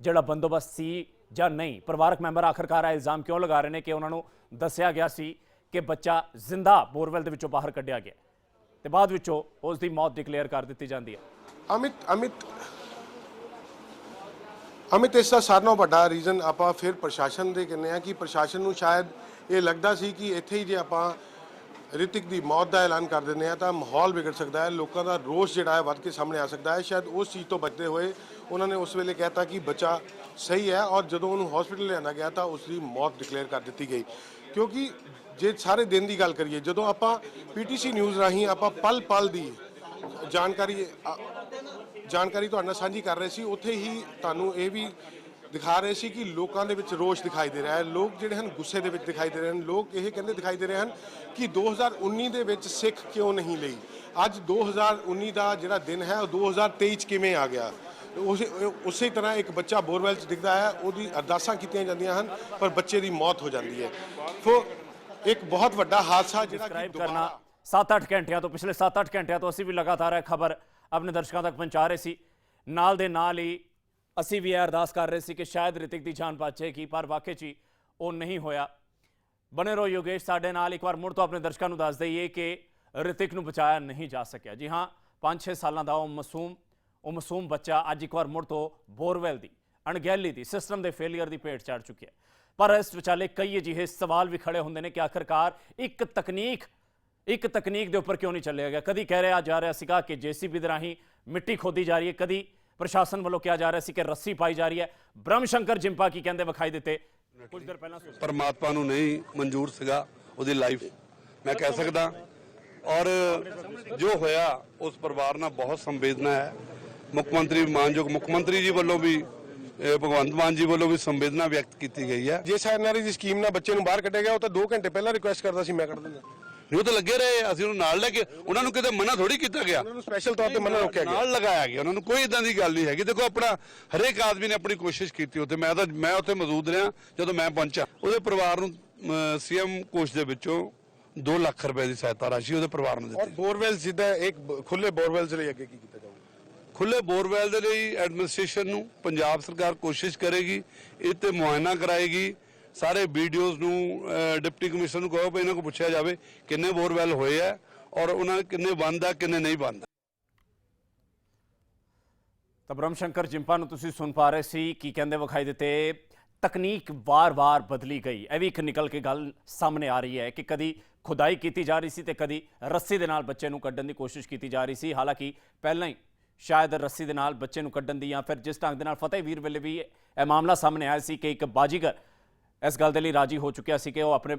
A: ਜਿਹੜਾ ਬੰਦੋਬਸਤ ਸੀ ਜਾਂ ਨਹੀਂ, ਪਰਿਵਾਰਕ ਮੈਂਬਰ ਆਖਰਕਾਰ ਇਹ ਇਲਜ਼ਾਮ ਕਿਉਂ ਲਗਾ ਰਹੇ ਨੇ ਕਿ ਉਹਨਾਂ ਨੂੰ ਦੱਸਿਆ ਗਿਆ ਸੀ ਕਿ ਬੱਚਾ ਜ਼ਿੰਦਾ ਬੋਰਵੈਲ ਦੇ ਵਿੱਚੋਂ ਬਾਹਰ ਕੱਢਿਆ ਗਿਆ ਤੇ ਬਾਅਦ ਵਿੱਚੋਂ ਉਸ ਦੀ ਮੌਤ ਡਿਕਲੇਅਰ ਕਰ ਦਿੱਤੀ ਜਾਂਦੀ ਹੈ।
B: ਅਮਿਤ ਇਸ ਦਾ ਸਾਰਿਆਂ ਨਾਲੋਂ ਵੱਡਾ ਰੀਜ਼ਨ ਆਪਾਂ ਫਿਰ ਪ੍ਰਸ਼ਾਸਨ ਦੇ ਕਹਿੰਦੇ ਆ ਕਿ ਪ੍ਰਸ਼ਾਸਨ ਨੂੰ ਸ਼ਾਇਦ ਇਹ ਲੱਗਦਾ ਸੀ ਕਿ ਇੱਥੇ ਹੀ ਜੇ ਆਪਾਂ ਰਿਤਿਕ ਦੀ ਮੌਤ ਦਾ ਐਲਾਨ ਕਰ ਦਿੰਦੇ ਆ ਤਾਂ ਮਾਹੌਲ ਵਿਗੜ ਸਕਦਾ ਹੈ, ਲੋਕਾਂ ਦਾ ਰੋਸ ਜਿਹੜਾ ਹੈ ਵੱਧ ਕੇ ਸਾਹਮਣੇ ਆ ਸਕਦਾ ਹੈ। ਸ਼ਾਇਦ ਉਸ ਚੀਜ਼ ਤੋਂ ਬਚਦੇ ਹੋਏ ਉਹਨਾਂ ਨੇ ਉਸ ਵੇਲੇ ਕਹਿਤਾ ਕਿ ਬੱਚਾ ਸਹੀ ਹੈ ਔਰ ਜਦੋਂ ਉਹਨੂੰ ਹਸਪੀਟਲ ਲਿਆਂਦਾ ਗਿਆ ਤਾਂ ਉਸ ਦੀ ਮੌਤ ਡਿਕਲੇਅਰ ਕਰ ਦਿੱਤੀ ਗਈ। ਕਿਉਂਕਿ ਜੇ ਸਾਰੇ ਦਿਨ ਦੀ ਗੱਲ ਕਰੀਏ, ਜਦੋਂ ਆਪਾਂ PTC ਨਿਊਜ਼ ਰਾਹੀਂ ਆਪਾਂ ਪਲ ਪਲ ਦੀ ਜਾਣਕਾਰੀ ਤੁਹਾਡੇ ਨਾਲ ਸਾਂਝੀ ਕਰ ਰਹੇ ਸੀ, ਉੱਥੇ ਹੀ ਤੁਹਾਨੂੰ ਇਹ ਵੀ ਦਿਖਾ ਰਹੇ ਸੀ ਕਿ ਲੋਕਾਂ ਦੇ ਵਿੱਚ ਰੋਸ਼ ਦਿਖਾਈ ਦੇ ਰਿਹਾ ਹੈ, ਲੋਕ ਜਿਹੜੇ ਹਨ ਗੁੱਸੇ ਦੇ ਵਿੱਚ ਦਿਖਾਈ ਦੇ ਰਹੇ ਹਨ। ਲੋਕ ਇਹ ਕਹਿੰਦੇ ਦਿਖਾਈ ਦੇ ਰਹੇ ਹਨ ਕਿ 2019 ਦੇ ਵਿੱਚ ਸਿੱਖ ਕਿਉਂ ਨਹੀਂ ਲਈ, ਅੱਜ 2019 ਦਾ ਜਿਹੜਾ ਦਿਨ ਹੈ ਉਹ 2023 ਚ ਕਿਵੇਂ ਆ ਗਿਆ। ਉਸੇ ਤਰ੍ਹਾਂ ਇੱਕ ਬੱਚਾ ਬੋਰਵੈਲ 'ਚ ਡਿੱਗਦਾ ਹੈ, ਉਹਦੀ ਅਰਦਾਸਾਂ ਕੀਤੀਆਂ ਜਾਂਦੀਆਂ ਹਨ ਪਰ ਬੱਚੇ ਦੀ ਮੌਤ ਹੋ ਜਾਂਦੀ ਹੈ। ਸੋ ਇੱਕ ਬਹੁਤ ਵੱਡਾ ਹਾਦਸਾ ਜਿਹੜਾ ਕਿ
A: ਕਰਨਾ 7-8 ਘੰਟਿਆਂ ਤੋਂ, ਪਿਛਲੇ 7-8 ਘੰਟਿਆਂ ਤੋਂ ਅਸੀਂ ਵੀ ਲਗਾਤਾਰ ਇਹ ਖਬਰ ਆਪਣੇ ਦਰਸ਼ਕਾਂ ਤੱਕ ਪਹੁੰਚਾ ਰਹੇ ਸੀ। ਨਾਲ ਦੇ ਨਾਲ ਹੀ ਅਸੀਂ ਵੀ ਇਹ ਅਰਦਾਸ ਕਰ ਰਹੇ ਸੀ ਕਿ ਸ਼ਾਇਦ ਰਿਤਿਕ ਦੀ ਜਾਨ ਬਚੇਗੀ, ਪਰ ਵਾਕਈ 'ਚ ਉਹ ਨਹੀਂ ਹੋਇਆ। ਬਣੇ ਰਹੋ ਯੋਗੇਸ਼ ਸਾਡੇ ਨਾਲ। ਇੱਕ ਵਾਰ ਮੁੜ ਤੋਂ ਆਪਣੇ ਦਰਸ਼ਕਾਂ ਨੂੰ ਦੱਸ ਦਈਏ ਕਿ ਰਿਤਿਕ ਨੂੰ ਬਚਾਇਆ ਨਹੀਂ ਜਾ ਸਕਿਆ। ਜੀ ਹਾਂ, 5-6 ਸਾਲਾਂ ਦਾ ਉਹ ਮਾਸੂਮ ਬੱਚਾ ਅੱਜ ਇੱਕ ਵਾਰ ਮੁੜ ਤੋਂ ਬੋਰਵੈਲ ਦੀ ਅਣਗਹਿਲੀ ਦੀ, ਸਿਸਟਮ ਦੇ ਫੇਲੀਅਰ ਦੀ ਭੇਟ ਚੜ੍ਹ ਚੁੱਕਿਆ। ਪਰ ਇਸ ਵਿਚਾਲੇ ਕਈ ਅਜਿਹੇ ਸਵਾਲ ਵੀ ਖੜੇ ਹੁੰਦੇ ਨੇ ਕਿ ਆਖਰਕਾਰ ਇੱਕ ਤਕਨੀਕ ਦੇ ਉੱਪਰ ਕਿਉਂ ਨਹੀਂ ਚੱਲਿਆ ਗਿਆ। ਕਦੀ ਕਹਿ ਰਿਹਾ ਜਾ ਰਿਹਾ ਸੀਗਾ ਕਿ JCB ਦੇ ਰਾਹੀਂ ਮਿੱਟੀ ਖੋਦੀ ਜਾ ਰਹੀ ਹੈ, ਕਦੀ ਪ੍ਰਸ਼ਾਸਨ ਵੱਲੋਂ ਕਿਹਾ ਜਾ ਰਿਹਾ ਸੀ ਕਿ ਰੱਸੀ ਪਾਈ ਜਾ ਰਹੀ ਹੈ। ਬ੍ਰਹਮ ਸ਼ੰਕਰ ਜਿੰਪਾ ਕੀ ਕਹਿੰਦੇ ਵਿਖਾਈ ਦਿੱਤੇ ਕੁਝ ਦੇਰ ਪਹਿਲਾਂ।
C: ਪਰਮਾਤਮਾ ਨੂੰ ਨਹੀਂ ਮਨਜ਼ੂਰ ਸੀਗਾ ਉਹਦੀ ਲਾਈਫ, ਮੈਂ ਕਹਿ ਸਕਦਾ। ਔਰ ਜੋ ਹੋਇਆ ਉਸ ਪਰਿਵਾਰ ਨਾਲ ਬਹੁਤ ਸੰਵੇਦਨਾ ਹੈ। ਮੁੱਖ ਮੰਤਰੀ, ਮਾਨਯੋਗ ਮੁੱਖ ਮੰਤਰੀ ਜੀ ਵੱਲੋਂ ਵੀ, ਭਗਵੰਤ ਮਾਨ ਜੀ ਵੱਲੋਂ ਵੀ ਸੰਵੇਦਨਾ ਵਿਅਕਤ ਕੀਤੀ ਗਈ ਹੈ।
B: ਜੇ SNRI ਦੀ ਸਕੀਮ ਨਾਲ ਬੱਚੇ ਨੂੰ ਬਾਹਰ ਕੱਢਿਆ ਗਿਆ, ਉਹ ਤਾਂ 2 ਘੰਟੇ ਪਹਿਲਾਂ ਰਿਕੁਐਸਟ ਕਰਦਾ ਸੀ ਮੈਂ ਕੱਢ ਦਿੰਦਾ।
C: ਉਹ ਤਾਂ ਲੱਗੇ ਰਹੇ, ਅਸੀਂ ਉਹਨੂੰ ਨਾਲ ਲੈ ਕੇ, ਉਹਨਾਂ ਨੂੰ ਕਿਤੇ ਮਨਾ ਥੋੜੀ ਕੀਤਾ ਗਿਆ,
B: ਉਹਨਾਂ ਨੂੰ ਸਪੈਸ਼ਲ ਤੌਰ ਤੇ ਮਨਾ ਰੋਕਿਆ ਗਿਆ,
C: ਨਾਲ ਲਗਾਇਆ ਗਿਆ। ਉਹਨਾਂ ਨੂੰ ਕੋਈ ਇਦਾਂ ਦੀ ਗੱਲ ਨਹੀਂ ਹੈਗੀ। ਦੇਖੋ, ਆਪਣਾ ਹਰੇਕ ਆਦਮੀ ਨੇ ਆਪਣੀ ਕੋਸ਼ਿਸ਼ ਕੀਤੀ ਉੱਥੇ। ਮੈਂ ਉੱਥੇ ਮੌਜੂਦ ਰਿਹਾ ਜਦੋਂ ਮੈਂ ਪਹੁੰਚਾ। ਉਹਦੇ ਪਰਿਵਾਰ ਨੂੰ CM ਕੋਸ਼ ਦੇ ਵਿੱਚੋਂ 2 ਲੱਖ ਰੁਪਏ ਦੀ ਸਹਾਇਤਾ ਰਾਸ਼ੀ ਉਹਦੇ ਪਰਿਵਾਰ ਨੂੰ ਦਿੱਤੀ।
B: ਬੋਰਵੈਲ ਜਿੱਦਾਂ ਇੱਕ ਖੁੱਲੇ ਬੋਰਵੈਲ ਲਈ ਅੱਗੇ ਕੀ ਕੀਤਾ ਜਾਊਗਾ?
C: ਖੁੱਲੇ ਬੋਰਵੈਲ ਦੇ ਲਈ ਐਡਮਿਨਿਸਟ੍ਰੇਸ਼ਨ ਨੂੰ ਪੰਜਾਬ ਸਰਕਾਰ ਕੋਸ਼ਿਸ਼ ਕਰੇਗੀ, ਇਹ ਤੇ ਮੁਆਇਨਾ ਕਰਾਏਗੀ। ਸਾਰੇ ਵੀਡੀਓਜ਼ ਨੂੰ ਡਿਪਟੀ ਕਮਿਸ਼ਨਰ ਨੂੰ ਕਹੋ ਵੀ ਇਹਨਾਂ ਕੋਲ ਪੁੱਛਿਆ ਜਾਵੇ ਕਿੰਨੇ ਬੋਰਵੈਲ ਹੋਏ ਆ ਔਰ ਉਹਨਾਂ ਕਿੰਨੇ ਬੰਦ ਆ, ਕਿੰਨੇ ਨਹੀਂ ਬੰਦ।
A: ਤਾਂ ਬ੍ਰਹਮ ਸ਼ੰਕਰ ਜਿੰਪਾ ਨੂੰ ਤੁਸੀਂ ਸੁਣ ਪਾ ਰਹੇ ਸੀ ਕੀ ਕਹਿੰਦੇ ਵਿਖਾਈ ਦਿੱਤੇ। ਤਕਨੀਕ ਵਾਰ-ਵਾਰ ਬਦਲੀ ਗਈ, ਇਹ ਵੀ ਇੱਕ ਨਿਕਲ ਕੇ ਗੱਲ ਸਾਹਮਣੇ ਆ ਰਹੀ ਹੈ ਕਿ ਕਦੀ ਖੁਦਾਈ ਕੀਤੀ ਜਾ ਰਹੀ ਸੀ ਤੇ ਕਦੀ ਰੱਸੀ ਦੇ ਨਾਲ ਬੱਚੇ ਨੂੰ ਕੱਢਣ ਦੀ ਕੋਸ਼ਿਸ਼ ਕੀਤੀ ਜਾ ਰਹੀ ਸੀ। ਹਾਲਾਂਕਿ ਪਹਿਲਾਂ ਹੀ ਸ਼ਾਇਦ ਰੱਸੀ ਦੇ ਨਾਲ ਬੱਚੇ ਨੂੰ ਕੱਢਣ ਦੀ ਜਾਂ ਫਿਰ ਜਿਸ ਢੰਗ ਦੇ ਨਾਲ ਫਤਿਹਵੀਰ ਵੇਲੇ ਵੀ ਇਹ ਮਾਮਲਾ ਸਾਹਮਣੇ ਆਇਆ ਸੀ ਕਿ ਇੱਕ ਬਾਜੀਗਰ ਇਸ ਗੱਲ ਦੇ ਲਈ ਰਾਜੀ ਹੋ ਚੁੱਕਿਆ ਸੀ ਕਿ ਉਹ ਆਪਣੇ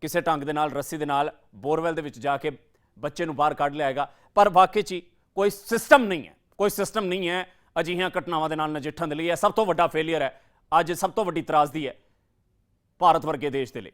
A: ਕਿਸੇ ਢੰਗ ਦੇ ਨਾਲ ਰੱਸੀ ਦੇ ਨਾਲ ਬੋਰਵੈਲ ਦੇ ਵਿੱਚ ਜਾ ਕੇ ਬੱਚੇ ਨੂੰ ਬਾਹਰ ਕੱਢ ਲਿਆਏਗਾ। ਪਰ ਵਾਕਈ 'ਚ ਕੋਈ ਸਿਸਟਮ ਨਹੀਂ ਹੈ, ਕੋਈ ਸਿਸਟਮ ਨਹੀਂ ਹੈ ਅਜਿਹੀਆਂ ਘਟਨਾਵਾਂ ਦੇ ਨਾਲ ਨਜਿੱਠਣ ਦੇ ਲਈ। ਇਹ ਸਭ ਤੋਂ ਵੱਡਾ ਫੇਲੀਅਰ ਹੈ, ਅੱਜ ਸਭ ਤੋਂ ਵੱਡੀ ਤਰਾਸਦੀ ਹੈ ਭਾਰਤ ਵਰਗੇ ਦੇਸ਼ ਦੇ ਲਈ।